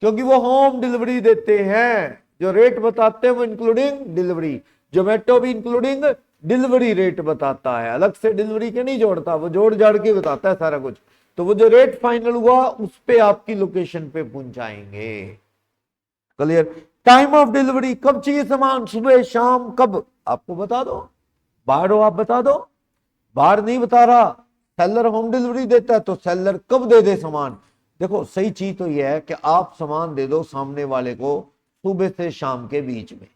क्योंकि वो होम डिलीवरी देते हैं। जो रेट बताते हैं वो इंक्लूडिंग डिलीवरी, जोमेटो भी इंक्लूडिंग डिलीवरी रेट बताता है, अलग से डिलीवरी के नहीं जोड़ता, वो जोड़ जाड़ के बताता है सारा कुछ। तो वो जो रेट फाइनल हुआ उस पे आपकी लोकेशन पे पहुंचाएंगे। क्लियर। टाइम ऑफ डिलीवरी, कब चाहिए सामान, सुबह शाम कब, आपको बता दो। बाहर हो आप बता दो, बाहर नहीं बता रहा, सेलर होम डिलीवरी देता है तो सेलर कब दे दे सामान। देखो सही चीज तो यह है कि आप सामान दे दो सामने वाले को सुबह से शाम के बीच में।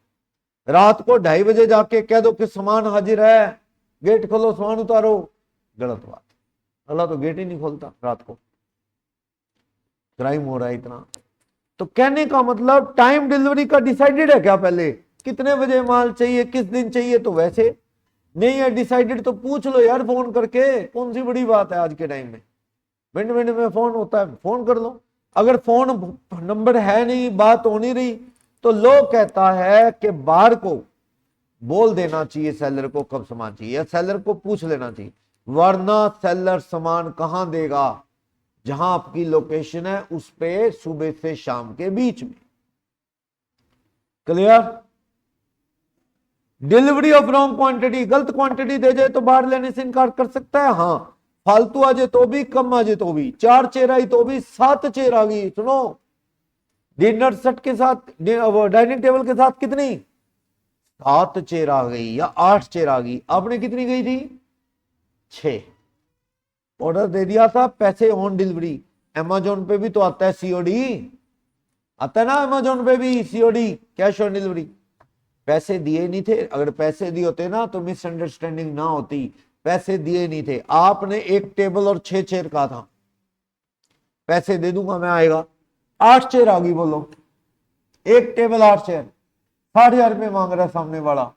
रात को 2:30 बजे जाके कह दो कि सामान हाजिर है, गेट खोलो सामान उतारो, गलत बात। अल्लाह तो गेट ही नहीं खोलता रात को, क्राइम हो रहा है इतना। तो कहने का मतलब टाइम डिलीवरी का डिसाइडेड है क्या, पहले कितने बजे माल चाहिए, किस दिन चाहिए, तो वैसे नहीं है डिसाइडेड तो पूछ लो यार फोन करके, कौन सी बड़ी बात है आज के टाइम में, मिनट मिनट में फोन होता है, फोन कर लो। अगर फोन नंबर है नहीं, बात हो नहीं रही, तो लोग कहता है कि बाहर को बोल देना चाहिए सेलर को कब सामान चाहिए, या सेलर को पूछ लेना चाहिए, वरना सेलर सामान कहां देगा, जहां आपकी लोकेशन है उस पे सुबह से शाम के बीच में। Clear. Delivery of wrong quantity, गलत क्वांटिटी दे जाए तो बाहर लेने से इनकार कर सकता है, हाँ। फालतू आ जाए तो भी, कम आ जाए तो भी, 4 चेयर आई तो भी, 7 चेयर आ गई, सुनो डिनर सेट के साथ, डाइनिंग टेबल के साथ कितनी, 7 चेयर आ गई या 8 चेयर आ गई, आपने कितनी गई थी, 6। ऑर्डर दे दिया था, पैसे ऑन डिलीवरी। अमेजोन पे भी तो आता है सीओडी, आता है ना अमेजोन पे भी सीओडी, कैश ऑन डिलीवरी। पैसे दिए नहीं थे, अगर पैसे दिए होते ना तो मिसअंडरस्टैंडिंग ना होती, पैसे दिए नहीं थे, आपने एक टेबल और 6 चेयर कहा था, पैसे दे दूंगा मैं, आएगा 8 चेयर आ गई, बोलो एक टेबल 8 चेयर, 60,000 रुपये मांग रहा है सामने वाला,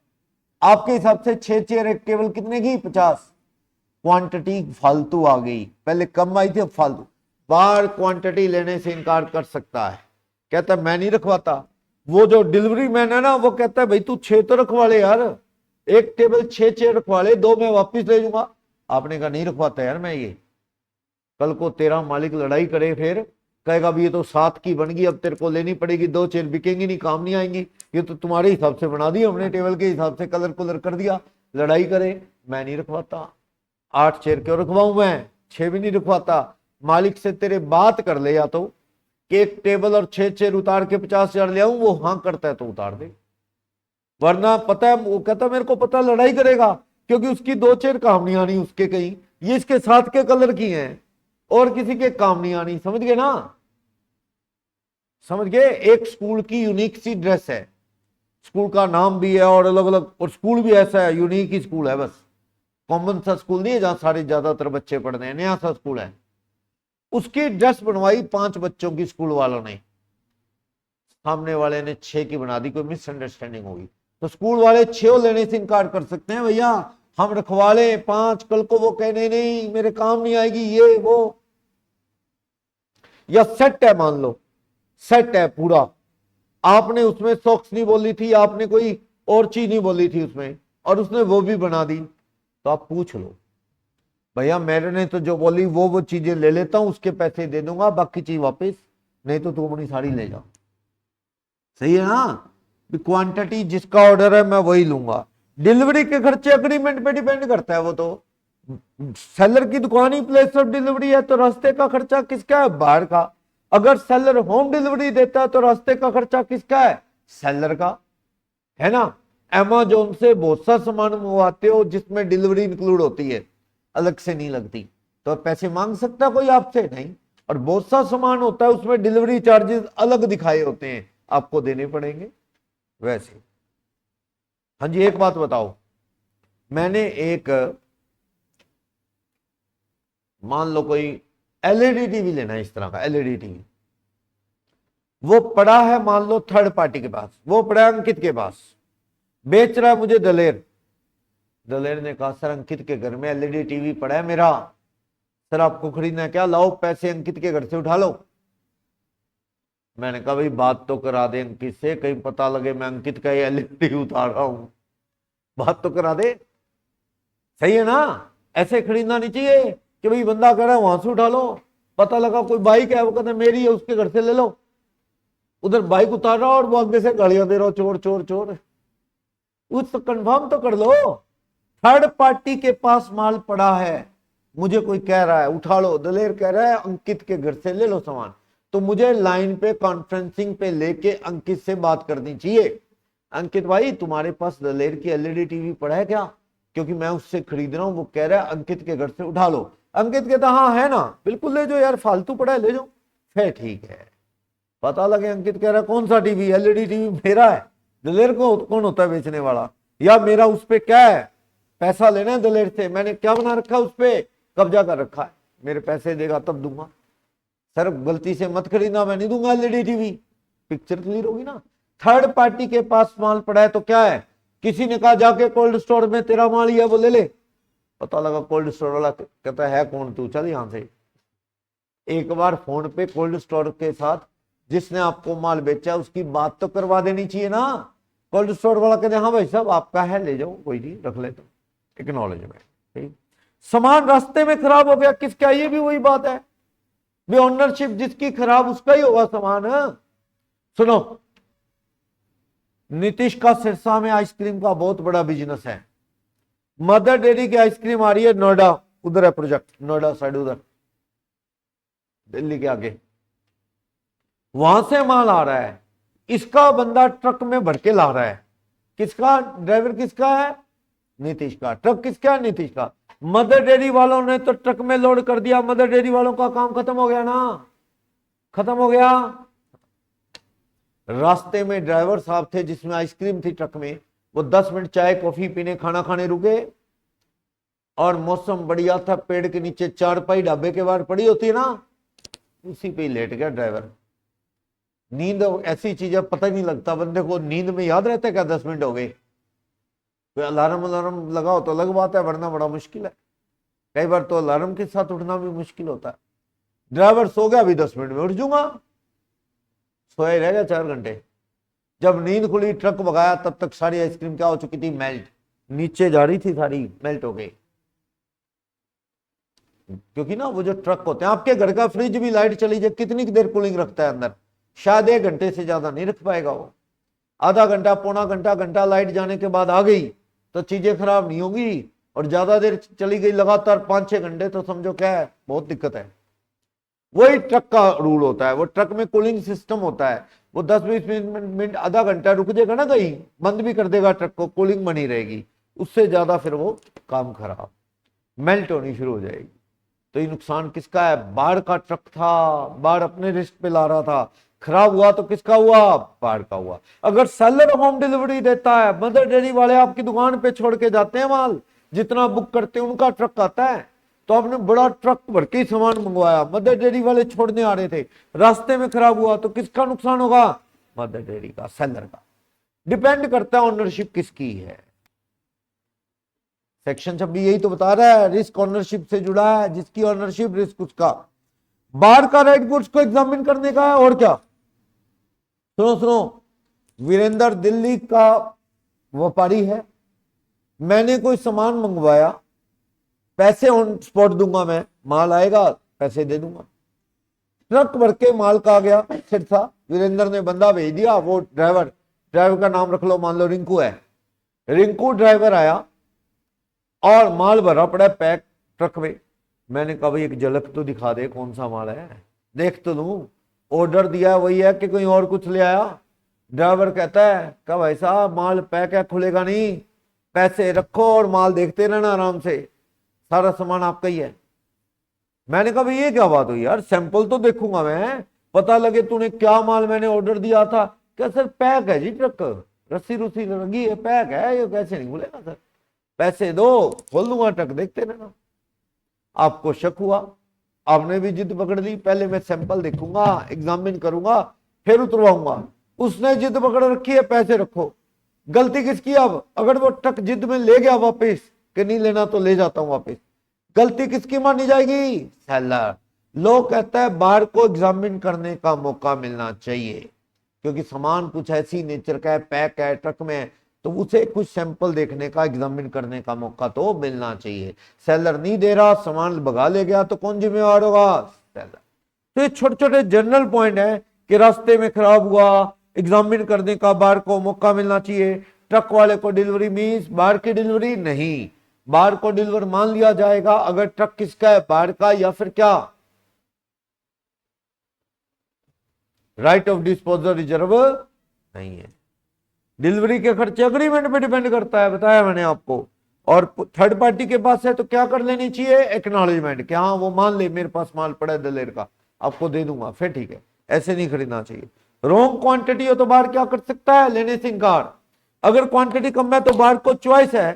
आपके हिसाब से 6 चेयर एक टेबल कितने की, 50। क्वांटिटी फालतू आ गई, पहले कम आई थी अब फालतू। बाहर क्वांटिटी लेने से इनकार कर सकता है, कहता है मैं नहीं रखवाता। वो जो डिलीवरी मैन है ना वो कहता है भाई तू 6 तो रखवा ले यार, एक टेबल 6 चेयर रखवा ले, 2 मैं वापिस ले जाऊंगा। आपने कहा नहीं रखवाता यार मैं ये, कल को तेरा मालिक लड़ाई करे, फिर कहेगा भी ये तो 7 की बन गई, अब तेरे को लेनी पड़ेगी, 2 चेयर बिकेंगी नहीं, काम नहीं आएंगी, ये तो तुम्हारे हिसाब से बना दी हमने, टेबल के हिसाब से कलर कुलर कर दिया, लड़ाई करे। मैं नहीं रखवाता, 8 चेयर क्यों रखवाऊं मैं, 6 भी नहीं रखवाता। मालिक से तेरे बात कर ले, या तो कि एक टेबल और 6 चेयर उतार के 50,000 ले आऊं, वो हाँ करता है तो उतार दे, वरना पता है वो कहता मेरे को पता लड़ाई करेगा, क्योंकि उसकी 2 चेयर काम नहीं आनी उसके, कहीं ये इसके साथ के कलर की हैं और किसी के काम नहीं आनी, समझ गए ना। समझ गए? एक स्कूल की यूनिक सी ड्रेस है, स्कूल का नाम भी है और अलग अलग, और स्कूल भी ऐसा है, यूनिक ही स्कूल है, बस कॉमन सा स्कूल नहीं है जहां सारे ज्यादातर बच्चे पढ़ते हैं, नया सा स्कूल है। उसकी ड्रेस बनवाई 5 बच्चों की स्कूल वालों ने, सामने वाले ने 6 की बना दी, कोई मिसअंडरस्टैंडिंग होगी तो स्कूल वाले 6 लेने से इनकार कर सकते हैं, भैया हम रखवा ले 5, कल को वो कहने नहीं मेरे काम नहीं आएगी ये वो। या सेट है, मान लो सेट है पूरा, आपने उसमें सॉक्स नहीं बोली थी, आपने कोई और चीज नहीं बोली थी उसमें, और उसने वो भी बना दी, तो आप पूछ लो भैया मेरे ने तो जो बोली वो चीजें ले लेता हूं, उसके पैसे दे दूंगा, बाकी चीज वापस, नहीं तो तुम अपनी साड़ी ले जाओ। सही है ना? क्वांटिटी जिसका ऑर्डर है मैं वही लूंगा। डिलीवरी के खर्चे अग्रीमेंट पे डिपेंड करता है, वो तो सेलर की दुकान ही प्लेस ऑफ डिलीवरी है, तो रास्ते का खर्चा किसका है? बाहर का। अगर सेलर होम डिलीवरी देता है तो रास्ते का खर्चा किसका है? सेलर का, है ना? अमेजोन से बहुत सा सामान मंगवाते हो जिसमें डिलीवरी इंक्लूड होती है, अलग से नहीं लगती, तो पैसे मांग सकता कोई आपसे? नहीं। और बहुत सा सामान होता है उसमें डिलीवरी चार्जेस अलग दिखाए होते हैं, आपको देने पड़ेंगे वैसे। हाँ जी, एक बात बताओ, मैंने एक, मान लो कोई एलईडी टीवी लेना है, इस तरह का एलईडी टीवी, वो पड़ा है मान लो थर्ड पार्टी के पास, वो पड़ा है अंकित के पास, बेच रहा है मुझे दलेर। दलेर ने कहा सर अंकित के घर में एलईडी टीवी पड़ा है मेरा, सर आपको खरीदना है क्या? लाओ पैसे अंकित के घर से उठा लो। मैंने कहा भाई बात तो करा दे अंकित से, कहीं पता लगे मैं अंकित का एलईडी उतार रहा हूं, बात तो करा दे। सही है ना? ऐसे खरीदना नहीं चाहिए कि भाई बंदा कह रहा है वहां से उठा लो, पता लगा कोई बाइक है वो कहता है मेरी है उसके घर से ले लो, उधर बाइक उतार रहा और वो आगे से गालियां दे रहा हो चोर चोर चोर। उस कंफर्म तो कर लो, थर्ड पार्टी के पास माल पड़ा है, मुझे कोई कह रहा है उठा लो, दलेर कह रहा है अंकित के घर से ले लो सामान, तो मुझे लाइन पे कॉन्फ्रेंसिंग पे लेके अंकित से बात करनी चाहिए, अंकित भाई तुम्हारे पास दलेर की एलईडी टीवी पड़ा है क्या? क्योंकि मैं उससे खरीद रहा हूं, वो कह रहा है अंकित के घर से उठा लो। अंकित कहता हाँ है ना, बिल्कुल ले जाओ यार, फालतू पड़ा है ले जाओ। फिर ठीक है, पता लगे अंकित कह रहा है कौन सा टीवी? एलईडी टीवी मेरा है। दलेर को कौन होता है बेचने वाला? या मेरा उस पे क्या है, पैसा लेना है दलेर से, मैंने क्या बना रखा है उस पे? कब्जा कर रखा है, मेरे पैसे देगा तब दूंगा। सर गलती से मत खरीदना, मैं नहीं दूंगा एलईडी टीवी, पिक्चर क्लियर होगी ना। थर्ड पार्टी के पास माल पड़ा है तो क्या है, किसी ने कहा जाके कोल्ड स्टोर में तेरा माल ही है वो ले ले, पता लगा कोल्ड स्टोर वाला कहता है कौन तू, चल यहां से। एक बार फोन पे कोल्ड स्टोर के साथ जिसने आपको माल बेचा उसकी बात तो करवा देनी चाहिए ना। कोल्ड स्टोर वाला कहते हाँ भाई साहब आपका है ले जाओ, कोई नहीं रख ले, तो एक्नॉलेजमेंट। सामान रास्ते में खराब हो गया किसका? ये भी वही बात है, वे ओनरशिप जिसकी खराब उसका ही होगा सामान। सुनो, नीतीश का सिरसा में आइसक्रीम का बहुत बड़ा बिजनेस है, मदर डेयरी की आइसक्रीम आ रही है नोएडा, उधर है प्रोजेक्ट, नोएडा साइड उधर दिल्ली के आगे, वहां से माल आ रहा है, इसका बंदा ट्रक में भर के ला रहा है, किसका? ड्राइवर किसका है? नीतीश का। ट्रक किसका है? नीतीश का। मदर डेयरी वालों ने तो ट्रक में लोड कर दिया, मदर डेयरी वालों का काम खत्म हो गया ना, खत्म हो गया। रास्ते में ड्राइवर साहब थे जिसमें आइसक्रीम थी ट्रक में, वो 10 मिनट चाय कॉफी पीने खाना खाने रुके, और मौसम बढ़िया था, पेड़ के नीचे चारपाई ढाबे के बाहर पड़ी होती है ना, उसी पे ही लेट गया ड्राइवर। नींद ऐसी चीज है पता ही नहीं लगता बंदे को, नींद में याद रहता है क्या 10 मिनट हो गए? कोई अलार्म लगाओ तो अलग बात है, वरना बड़ा मुश्किल है, कई बार तो अलार्म के साथ उठना भी मुश्किल होता है। ड्राइवर सो गया, अभी 10 मिनट में उठ जाऊंगा, सोया ही रह गया 4 घंटे। जब नींद खुली ट्रक भगाया तब तक सारी आइसक्रीम क्या हो चुकी थी? मेल्ट, नीचे जा रही थी सारी, मेल्ट हो गई। क्योंकि ना वो जो ट्रक होते हैं, आपके घर का फ्रिज भी लाइट चली जाए कितनी देर कूलिंग रखता है अंदर? शायद 1 घंटे से ज्यादा नहीं रख पाएगा वो, आधा घंटा पौना घंटा घंटा लाइट जाने के बाद आ गई तो चीजें खराब नहीं होगी, और ज्यादा देर चली गई लगातार 5-6 घंटे तो समझो क्या है, बहुत दिक्कत है। वही ट्रक का रूल होता है, वो ट्रक में कूलिंग सिस्टम होता है, वो 10-20 मिनट आधा घंटा रुक जाएगा ना, कहीं बंद भी कर देगा ट्रक को, कूलिंग बनी रहेगी, उससे ज्यादा फिर वो काम खराब, मेल्ट होनी शुरू हो जाएगी। तो ये नुकसान किसका है? बाढ़ का ट्रक था, बाढ़ अपने रिस्क पे ला रहा था, खराब हुआ तो किसका हुआ? बाहर का हुआ। अगर सेलर होम डिलीवरी देता है, मदर डेयरी वाले आपकी दुकान पे छोड़ के जाते हैं माल, जितना बुक करते हैं उनका ट्रक आता है, तो आपने बड़ा ट्रक भर के सामान मंगवाया, मदर डेयरी वाले छोड़ने आ रहे थे, रास्ते में खराब हुआ तो किसका नुकसान होगा? मदर डेयरी का, सेलर का। डिपेंड करता है ओनरशिप किसकी है। सेक्शन 26 यही तो बता रहा है, रिस्क ओनरशिप से जुड़ा है, जिसकी ओनरशिप रिस्क उसका। बाहर का राइट गुड्स को एग्जामिन करने का है। और क्या? सुनो सुनो, वीरेंद्र दिल्ली का व्यापारी है, मैंने कोई सामान मंगवाया, पैसे ऑन स्पॉट दूंगा, मैं माल आएगा पैसे दे दूंगा। ट्रक भर के माल का गया सिरसा, वीरेंद्र ने बंदा भेज दिया, वो ड्राइवर का नाम रख लो, मान लो रिंकू है, रिंकू ड्राइवर आया और माल भरा पड़ा है पैक ट्रक में। मैंने कहा भाई एक झलक तो दिखा दे कौन सा माल है, देख तो लूं, ऑर्डर दिया है वही है कि कोई और कुछ ले आया? ड्राइवर कहता है कहा भाई साहब माल पैक है, खुलेगा नहीं, पैसे रखो और माल देखते रहना आराम से, सारा सामान आपका ही है। मैंने कहा भाई ये क्या बात हुई यार, सैंपल तो देखूंगा मैं, पता लगे तूने क्या माल मैंने ऑर्डर दिया था। क्या सर पैक है जी, ट्रक रस्सी रुस्सी लगी है, पैक है, ये कैसे नहीं खुलेगा सर, पैसे दो खोल दूंगा ट्रक, देखते रहना। आपको शक हुआ, आपने भी जिद पकड़ ली, पहले मैं सैंपल देखूंगा, एग्जामिन करूंगा, फिर उतरवाऊंगा। उसने जिद पकड़ रखी है, पैसे रखो। गलती किसकी? अब अगर वो ट्रक जिद में ले गया वापस कि नहीं लेना तो ले जाता हूं वापस, गलती किसकी मानी जाएगी? सेलर। लोग कहता है बाहर को एग्जामिन करने का मौका मिलना चाहिए, क्योंकि सामान कुछ ऐसी नेचर का है, पैक है, ट्रक में है, तो उसे कुछ सैंपल देखने का, एग्जामिन करने का मौका तो मिलना चाहिए। सेलर नहीं दे रहा, सामान भगा ले गया, तो कौन जिम्मेवार होगा? सेलर। तो ये छोटे छोटे जनरल पॉइंट है कि रास्ते में खराब हुआ, एग्जामिन करने का बाहर को मौका मिलना चाहिए। ट्रक वाले को डिलीवरी मीन्स बाहर की डिलीवरी नहीं, बाहर को डिलीवर मान लिया जाएगा अगर ट्रक किसका है? बाहर का, या फिर क्या? राइट ऑफ डिस्पोजल रिजर्व नहीं है। डिलीवरी के खर्चे अग्रीमेंट पे डिपेंड करता है, बताया मैंने आपको। और थर्ड पार्टी के पास है तो क्या कर लेनी चाहिए? एक्नॉलेजमेंट, कि हाँ वो मान ले मेरे पास माल पड़ा है दलेर का, आपको दे दूंगा, फिर ठीक है। ऐसे नहीं खरीदना चाहिए। रॉन्ग क्वांटिटी हो तो बाहर क्या कर सकता है? लेने से इंकार। अगर क्वांटिटी कम है तो बाहर को चॉइस है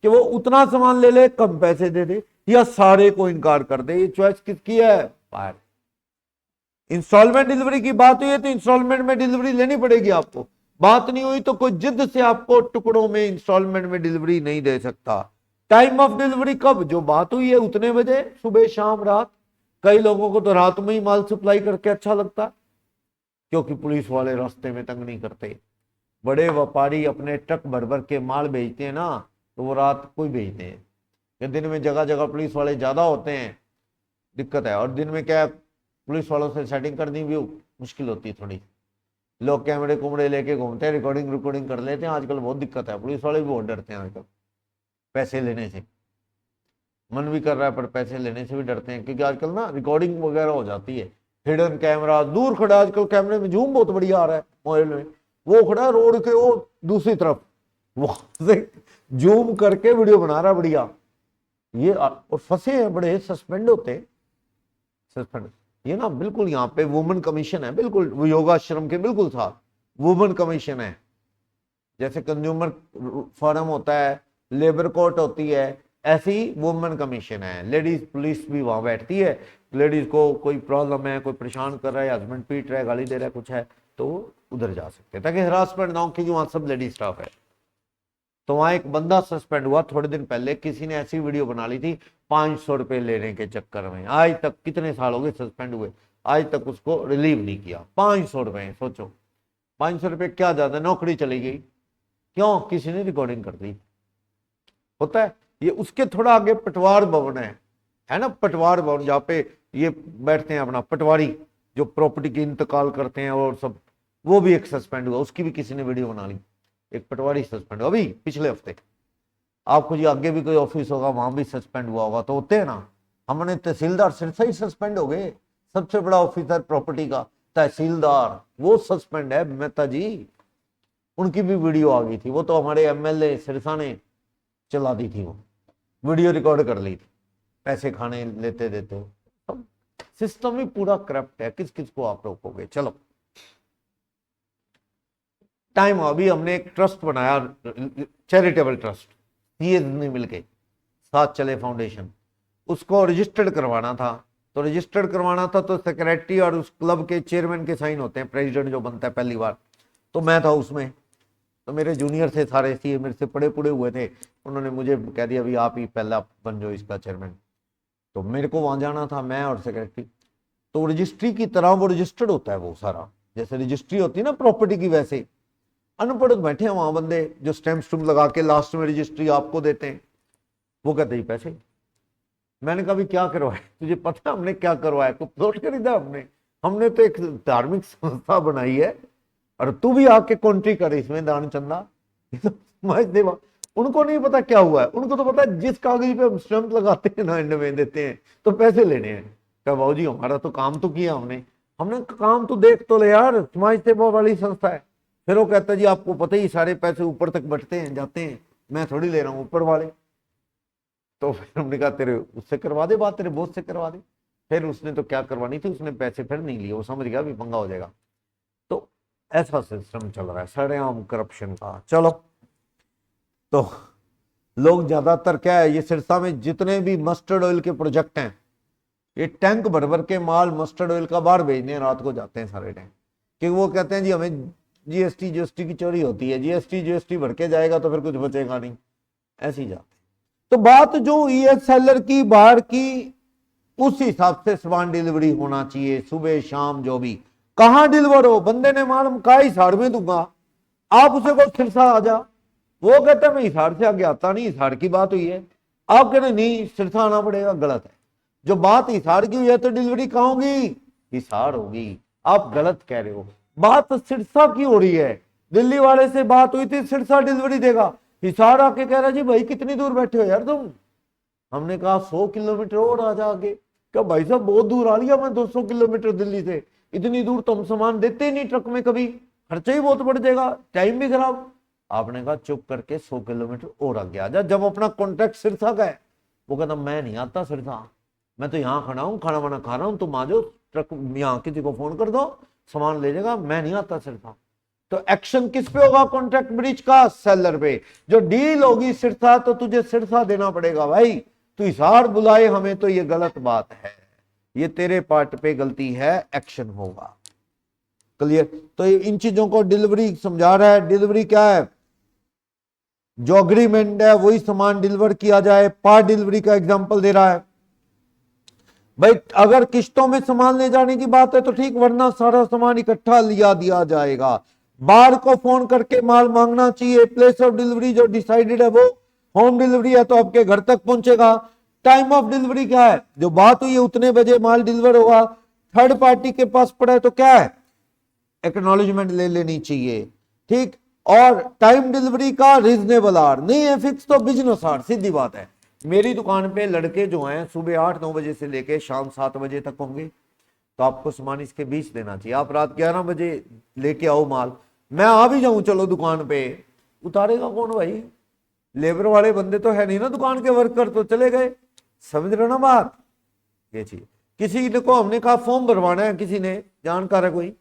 कि वो उतना सामान ले ले, कम पैसे दे दे, या सारे को इनकार कर दे। ये चॉइस किसकी है? बाहर। इंस्टॉलमेंट डिलीवरी की बात हुई है तो इंस्टॉलमेंट में डिलीवरी लेनी पड़ेगी आपको, बात नहीं हुई तो कोई जिद से आपको टुकड़ों में इंस्टॉलमेंट में डिलीवरी नहीं दे सकता। टाइम ऑफ डिलीवरी कब? जो बात हुई है उतने बजे, सुबह शाम रात। कई लोगों को तो रात में ही माल सप्लाई करके अच्छा लगता, क्योंकि पुलिस वाले रास्ते में तंग नहीं करते। बड़े व्यापारी अपने ट्रक भर भर के माल भेजते हैं ना, तो वो रात को ही भेजते हैं, कि दिन में जगह जगह पुलिस वाले ज्यादा होते हैं, दिक्कत है। और दिन में क्या पुलिस वालों से सेटिंग करनी भी मुश्किल होती है थोड़ी, लोग कैमरे कुमरे लेके घूमते हैं, रिकॉर्डिंग कर लेते हैं, आजकल बहुत दिक्कत है। पुलिस वाले भी बहुत डरते हैं आजकल पैसे लेने से, मन भी कर रहा है पर पैसे लेने से भी डरते हैं, क्योंकि आजकल ना रिकॉर्डिंग वगैरह हो जाती है। हिडन कैमरा, दूर खड़ा, आजकल कैमरे में जूम बहुत बढ़िया आ रहा है मोबाइल में, वो खड़ा रोड के वो दूसरी तरफ, वहां से जूम करके वीडियो बना रहा बढ़िया। ये और फंसे हैं बड़े, सस्पेंड होते, सस्पेंड। ये ना बिल्कुल यहाँ पे वुमेन कमीशन है, बिल्कुल योगाश्रम के बिल्कुल साथ वुमेन कमीशन है। जैसे कंज्यूमर फोरम होता है, लेबर कोर्ट होती है, ऐसी वुमेन कमीशन है। लेडीज पुलिस भी वहां बैठती है, लेडीज को कोई प्रॉब्लम है, कोई परेशान कर रहा है, हस्बैंड पीट रहा है, गाली दे रहा है, कुछ है, तो उधर जा सकते हैं, ताकि हरासमेंट ना हो, क्योंकि वहां सब लेडीज स्टाफ है। तो वहां एक बंदा सस्पेंड हुआ थोड़े दिन पहले, किसी ने ऐसी वीडियो बना ली थी 500 रुपए लेने के चक्कर में। आज तक कितने साल हो गए सस्पेंड हुए, आज तक उसको रिलीव नहीं किया। 500 रुपए, सोचो 500 रुपए क्या ज्यादा, नौकरी चली गई, क्यों? किसी ने रिकॉर्डिंग कर दी। होता है ये। उसके थोड़ा आगे पटवार भवन है ना, पटवार भवन, जहाँ पे ये बैठते हैं अपना पटवारी, जो प्रॉपर्टी की इंतकाल करते हैं और सब, वो भी एक सस्पेंड हुआ, उसकी भी किसी ने वीडियो बना ली। एक पटवारी सस्पेंड हुआ अभी पिछले हफ्ते। आपको जी आगे भी कोई ऑफिस होगा वहां भी सस्पेंड हुआ होगा, तो होते हैं ना। हमने तहसीलदार सिरसा ही सस्पेंड हो गए, सबसे बड़ा ऑफिसर प्रॉपर्टी का तहसीलदार, वो सस्पेंड है मेहता जी। उनकी भी वीडियो आ गई थी, वो तो हमारे एमएलए सिरसा ने चला दी थी, वो वीडियो रिकॉर्ड कर ली थी, पैसे खाने लेते देते। सिस्टम ही पूरा करप्ट है, किस किस को आप रोकोगे? चलो टाइम अभी हमने एक ट्रस्ट बनाया, चैरिटेबल ट्रस्ट, सीए ने मिलके, साथ चले फाउंडेशन, उसको रजिस्टर्ड करवाना था। तो रजिस्टर्ड करवाना था तो सेक्रेटरी और उस क्लब के चेयरमैन के साइन होते हैं, प्रेसिडेंट जो बनता है पहली बार, तो मैं था उसमें। तो मेरे जूनियर थे सारे, सीए मेरे से पड़े पुड़े हुए थे, उन्होंने मुझे कह दिया अभी आप ही पहला बन जाओ इसका चेयरमैन। तो मेरे को वहां जाना था, मैं और सेक्रेटरी। तो रजिस्ट्री की तरह वो रजिस्टर्ड होता है वो सारा, जैसे रजिस्ट्री होती है ना प्रॉपर्टी की, वैसे अनपढ़ बैठे हैं वहां बंदे जो स्टैंप स्टूम्प लगा के लास्ट में रजिस्ट्री आपको देते हैं। वो कहते ही पैसे। मैंने कहा भी क्या करवाया तुझे पता है हमने क्या करवाया? कुछ प्लॉट खरीदा हमने तो एक धार्मिक संस्था बनाई है और तू भी आके कॉन्ट्री कर इसमें दान चंदा। तो समझ देवा, उनको नहीं पता क्या हुआ है, उनको तो पता है जिस कागज पे हम स्टैंप लगाते हैं ना, एंड में देते हैं तो पैसे लेने हैं। क्या बाबू जी हमारा तो काम तो किया हमने काम तो देख तो ले यार, समाज सेवा वाली संस्था है। फिर वो कहता है जी आपको पता ही सारे पैसे ऊपर तक बटते हैं जाते हैं, मैं थोड़ी ले रहा हूँ ऊपर वाले। तो फिर हमने कहा तेरे उससे करवा दे बात, तेरे बॉस से करवा दे। फिर उसने तो क्या करवानी थी, उसने पैसे फिर नहीं लिए, वो समझ गया भी पंगा हो जाएगा। तो ऐसा सिस्टम चल रहा है सरेआम करप्शन का। चलो, तो लोग ज्यादातर क्या है, ये सिरसा में जितने भी मस्टर्ड ऑयल के प्रोजेक्ट हैं, ये टैंक भर भर के माल मस्टर्ड ऑयल का बाहर भेजने रात को जाते हैं सारे टैंक, क्योंकि वो कहते हैं जी हमें जीएसटी की चोरी होती है, जीएसटी भर के जाएगा तो फिर कुछ बचेगा नहीं, ऐसे ही जाते। तो बात जो हुई है सेलर की बाहर की, उस हिसाब से सामान डिलीवरी होना चाहिए, सुबह शाम जो भी, कहां डिलीवर हो, बंदे ने मालूम कहा हिसार में दूंगा, आप उसे को सिरसा आ जा, वो कहता मैं हिसार से आगे आता नहीं, हिसार की बात हुई है, आप कहते नहीं सिरसा आना पड़ेगा, गलत है। जो बात हिसार की हुई है तो डिलीवरी कहां होगी, हिसार होगी, आप गलत कह रहे हो। बात सिरसा की हो रही है, दिल्ली वाले से बात हुई थी सिरसा डिलीवरी देगा, हिसार आके कह रहा जी भाई कितनी दूर बैठे हो यार तुम। हमने कहा 100 किलोमीटर और आ जा आगे। क्या भाई साहब बहुत दूर आ लिया मैं, 200 किलोमीटर दिल्ली से, इतनी दूर तो हम सामान देते ही नहीं ट्रक में, कभी खर्चा ही बहुत बढ़ जाएगा, टाइम भी खराब। आपने कहा चुप करके 100 किलोमीटर और आगे आ जा। जब अपना कॉन्ट्रैक्ट सिरसा का है, वो कहता मैं नहीं आता सिरसा, मैं तो यहाँ खड़ा हूँ, खाना वाना खा रहा हूँ, तुम आ जाओ, ट्रक यहाँ किसी को फोन कर दो सामान ले जाएगा, मैं नहीं आता सिरसा। तो एक्शन किस पे होगा कॉन्ट्रैक्ट ब्रीच का, सेलर पे। जो डील होगी सिरसा तो तुझे सिरसा देना पड़ेगा भाई, तू हिसार बुलाए हमें तो ये गलत बात है, ये तेरे पार्ट पे गलती है, एक्शन होगा। क्लियर? तो इन चीजों को डिलीवरी समझा रहा है। डिलीवरी क्या है, जो अग्रीमेंट है वही सामान डिलीवर किया जाए। पार्ट डिलीवरी का एग्जांपल दे रहा है भाई, अगर किश्तों में सामान ले जाने की बात है तो ठीक, वरना सारा सामान इकट्ठा लिया दिया जाएगा। बार को फोन करके माल मांगना चाहिए। प्लेस ऑफ डिलीवरी जो डिसाइडेड है वो होम डिलीवरी है तो आपके घर तक पहुंचेगा। टाइम ऑफ डिलीवरी क्या है, जो बात हुई है उतने बजे माल डिलीवर होगा। थर्ड पार्टी के पास पड़ा है तो क्या है, एक्नॉलेजमेंट ले लेनी चाहिए, ठीक। और टाइम डिलीवरी का रीजनेबल आवर नहीं है फिक्स, तो बिजनेस आवर, सीधी बात है। मेरी दुकान पे लड़के जो हैं सुबह 8-9 बजे से लेके शाम 7 बजे तक होंगे, तो आपको सामान इसके बीच देना चाहिए। आप रात 11 बजे लेके आओ माल, मैं आ भी जाऊं चलो दुकान पे, उतारेगा कौन भाई? लेबर वाले बंदे तो है नहीं ना, दुकान के वर्कर तो चले गए। समझ रहे ना बात? ये चीज किसी ने को हमने कहा फॉर्म भरवाना है, किसी ने जानकार है कोई,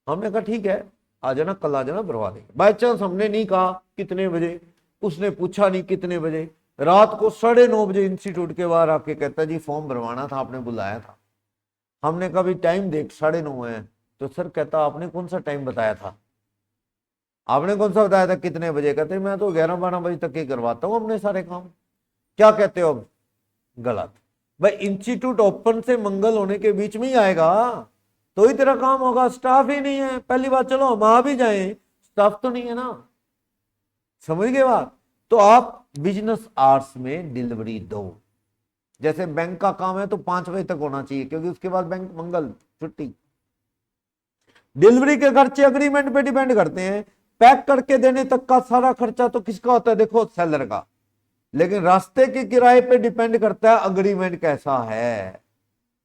हमने कहा ठीक है आ जाना, कल आ जाना, भरवा देंगे। बाई चांस हमने नहीं कहा कितने बजे, उसने पूछा नहीं कितने बजे, रात को 9:30 बजे इंस्टीट्यूट के बाहर आके कहता जी फॉर्म भरवाना था, आपने बुलाया था। हमने कहा भी टाइम देख 9:30 है, तो सर कहता आपने कौन सा टाइम बताया था, आपने कौन सा बताया था कितने बजे? कहते मैं तो 11-12 बजे तक ही करवाता हूँ अपने सारे काम। क्या कहते हो अब? गलत भाई, इंस्टीट्यूट ओपन से मंगल होने के बीच में ही आएगा तो ही तेरा काम होगा। स्टाफ ही नहीं है, पहली बात, चलो हम आ भी जाए स्टाफ तो नहीं है ना, समझ गए बात? तो आप बिजनेस आवर्स में डिलीवरी दो। जैसे बैंक का काम है तो 5 बजे तक होना चाहिए, क्योंकि उसके बाद बैंक मंगल छुट्टी। डिलीवरी के खर्चे अग्रीमेंट पे डिपेंड करते हैं। पैक करके देने तक का सारा खर्चा तो किसका होता है, देखो सेलर का, लेकिन रास्ते के किराए पे डिपेंड करता है अग्रीमेंट कैसा है।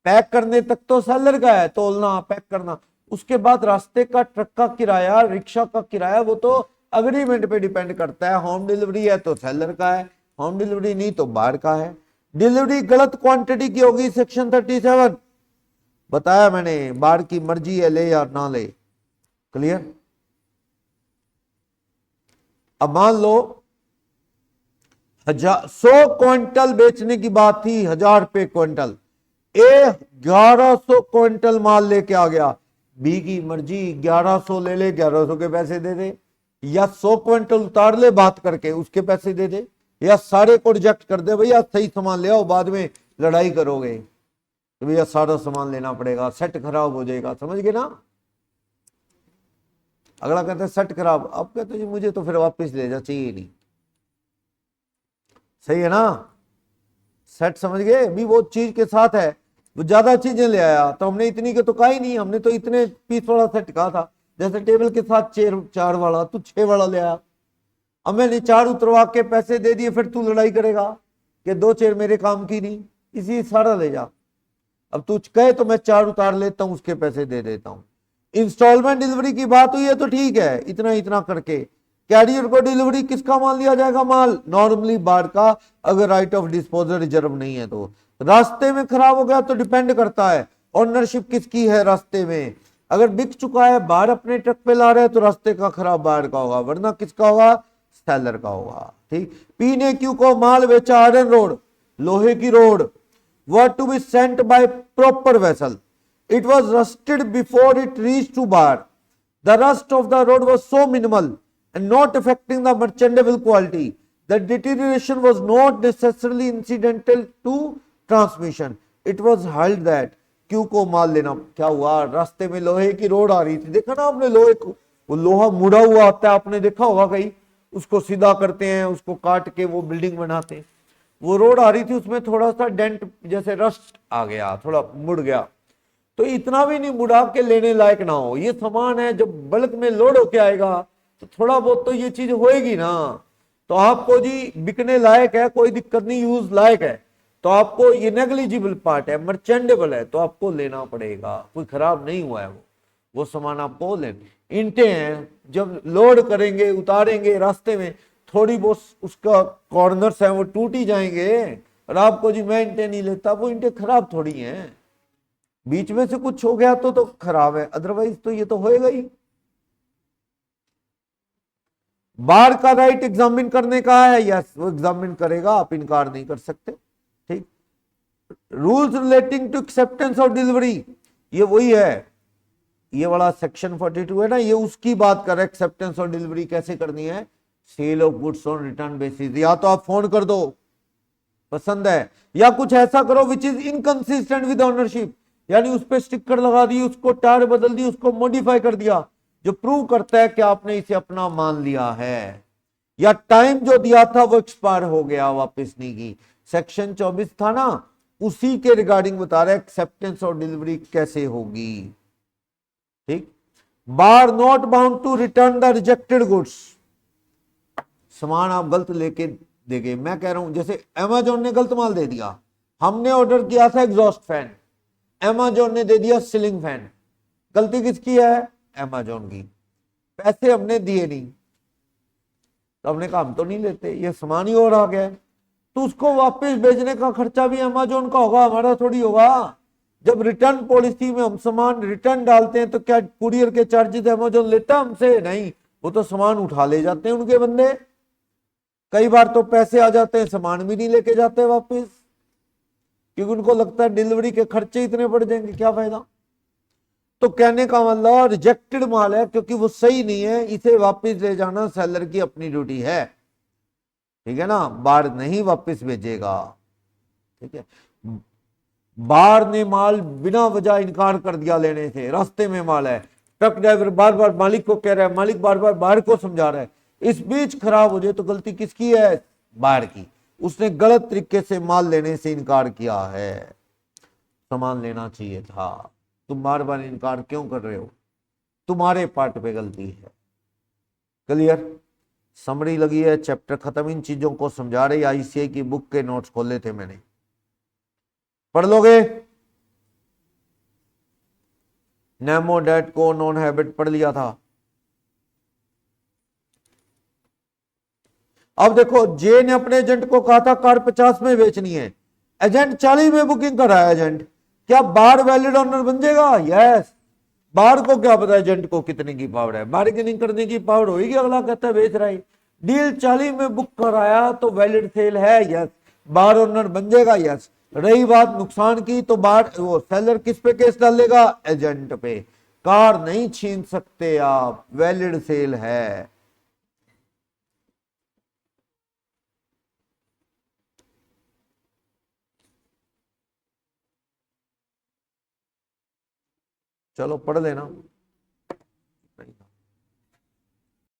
पैक करने तक तो सेलर का है, तोलना पैक करना, उसके बाद रास्ते का ट्रक का किराया, रिक्शा का किराया, वो तो अग्रीमेंट पे डिपेंड करता है। होम डिलीवरी है तो सेलर का है, होम डिलीवरी नहीं तो बाहर का है। डिलीवरी गलत क्वांटिटी की होगी, सेक्शन 37 बताया मैंने, बाहर की मर्जी है ले या ना ले। क्लियर? अब मान लो 100 क्विंटल बेचने की बात थी, 1000 रुपये क्विंटल, 1100 क्विंटल माल लेके आ गया, बी की मर्जी 1100 ले ले, 1100 के पैसे दे दे, या 100 क्विंटल उतार ले बात करके उसके पैसे दे दे, या सारे को रिजेक्ट कर दे, भैया सही सामान ले आओ, बाद में लड़ाई करोगे तो भैया सारा सामान लेना पड़ेगा, सेट खराब हो जाएगा, समझ गए ना। अगला कहता है सेट खराब, अब कहते जी मुझे तो फिर वापस ले जा, चाहिए नहीं, सही है ना, सेट समझ गए। अभी वो चीज के साथ है, वो ज्यादा चीजें ले आया तो हमने इतनी के तो कहा ही नहीं, हमने तो इतने पीस वाला सेट कहा था, जैसे टेबल के साथ चेयर 4 वाला, तू 6 वाला ले आया, अब मैंने 4 उतरवा के पैसे दे दिए, फिर तू लड़ाई करेगा कि 2 चेयर मेरे काम की नहीं, इसी सारा ले जा। अब तू कहे तो मैं 4 उतार लेता हूं, उसके पैसे दे देता हूं। इंस्टॉलमेंट डिलीवरी की बात हुई है तो ठीक है, इतना इतना करके। कैरियर को डिलीवरी किसका माल दिया जाएगा, माल नॉर्मली बाढ़ का, अगर राइट ऑफ डिस्पोजल रिजर्व नहीं है तो। रास्ते में खराब हो गया तो डिपेंड करता है ओनरशिप किसकी है रास्ते में, अगर बिक चुका है, बाढ़ अपने ट्रक पे ला रहे हैं तो रास्ते का खराब बाढ़ का होगा, वरना किसका होगा, सेलर का होगा। ठीक, पीने क्यों को माल बेचा आयरन रोड, लोहे की road, were to be sent by proper vessel. It was rusted before it reached to bar. The rust of the road was so minimal and not affecting the merchantable quality. The deterioration was not necessarily incidental to transmission. It was held that क्यों को माल लेना, क्या हुआ, रास्ते में लोहे की road आ रही थी, देखा ना आपने, लोहे को, वो लोहा मुड़ा हुआ आता है, आपने देखा होगा कहीं, उसको सीधा करते हैं, उसको काट के वो बिल्डिंग बनाते हैं, वो रोड आ रही थी, उसमें थोड़ा सा डेंट जैसे रस्ट आ गया, थोड़ा मुड़ गया, तो इतना भी नहीं मुड़ा के लेने लायक ना हो। ये सामान है जब बल्क में लोड होके आएगा तो थोड़ा बहुत तो ये चीज होएगी ना, तो आपको जी बिकने लायक है, कोई दिक्कत नहीं, यूज लायक है, तो आपको ये नेग्लिजिबल पार्ट है, मर्चेंडेबल है, तो आपको लेना पड़ेगा, कोई खराब नहीं हुआ है वो सामान आपको लेना। ईंटें हैं, जब लोड करेंगे उतारेंगे रास्ते में थोड़ी बहुत उसका कॉर्नर्स है वो टूट ही जाएंगे, और आपको जी मैं ईंटें नहीं लेता, वो ईंटें खराब थोड़ी हैं, बीच में से कुछ हो गया तो खराब है, अदरवाइज तो ये तो होएगा ही। बार का राइट एग्जामिन करने का है, यस वो एग्जामिन करेगा, आप इनकार नहीं कर सकते। ठीक, rules relating to acceptance of delivery, ये वही है, ये वाला सेक्शन 42 है ना, ये उसकी बात कर रहा है, एक्सेप्टेंस ऑफ डिलीवरी कैसे करनी है, sale of goods on return basis, या तो आप फोन कर दो पसंद है, या कुछ ऐसा करो which is inconsistent with ownership, यानी उस पर स्टिकर लगा दी, उसको टायर बदल दी, उसको मॉडिफाई कर दिया, जो प्रूव करता है कि आपने इसे अपना मान लिया है, या टाइम जो दिया था वो एक्सपायर हो गया, वापस नहीं की। सेक्शन 24 था ना, उसी के रिगार्डिंग बता रहा है एक्सेप्टेंस और डिलीवरी कैसे होगी। ठीक, buyer not bound to return the rejected goods, सामान आप गलत लेके देंगे, मैं कह रहा हूं जैसे अमेजोन ने गलत माल दे दिया, हमने ऑर्डर किया था एग्जॉस्ट फैन, अमेजोन ने दे दिया सीलिंग फैन, गलती किसकी है, अमेजोन की, पैसे हमने दिए नहीं, तो हमने कहा हम तो नहीं लेते, ये सामान ही और आ गया, तो उसको वापस भेजने का खर्चा भी अमेजोन का होगा, हमारा थोड़ी होगा। जब रिटर्न पॉलिसी में हम सामान रिटर्न डालते हैं तो क्या कुरियर के चार्जेस अमेजोन लेता हमसे, नहीं, वो तो सामान उठा ले जाते हैं उनके बंदे, कई बार तो पैसे आ जाते हैं सामान भी नहीं लेके जाते वापस, क्योंकि उनको लगता है डिलीवरी के खर्चे इतने बढ़ जाएंगे, क्या फायदा। तो कहने का मतलब रिजेक्टेड माल है क्योंकि वो सही नहीं है, इसे वापस ले जाना सेलर की अपनी ड्यूटी है, ठीक है ना, बार नहीं वापस भेजेगा। ठीक है, बार ने माल बिना वजह इनकार कर दिया लेने से, रास्ते में माल है, ट्रक ड्राइवर बार बार मालिक को कह रहा है, मालिक बार बार बाहर को समझा रहा है, इस बीच खराब हो जाए तो गलती किसकी है, बाहर की, उसने गलत तरीके से माल लेने से इनकार किया है, सामान लेना चाहिए था, तुम बार बार इनकार क्यों कर रहे हो, तुम्हारे पार्ट पे गलती है। क्लियर, समरी लगी है, चैप्टर खत्म, इन चीजों को समझा रही, आईसीआई की बुक के नोट्स खोले थे मैंने, पढ़ लोगे। नेमो डेट को नॉन हैबिट पढ़ लिया था। अब देखो, जे ने अपने एजेंट को कहा था कार 50 में बेचनी है, एजेंट 40 में बुकिंग कराया एजेंट, क्या बार वैलिड ऑनर बन जाएगा, यस। बार को क्या पता एजेंट को कितने की पावर है, बार्गेनिंग करने की पावर होगी, अगला कहता है बेच रहा है, डील 40 में बुक कराया तो वैलिड सेल है, यस। बार ओनर बन जाएगा, यस। रही बात नुकसान की, तो बार वो सेलर किस पे केस डालेगा? एजेंट पे। कार नहीं छीन सकते आप, वैलिड सेल है। चलो पढ़ लेना।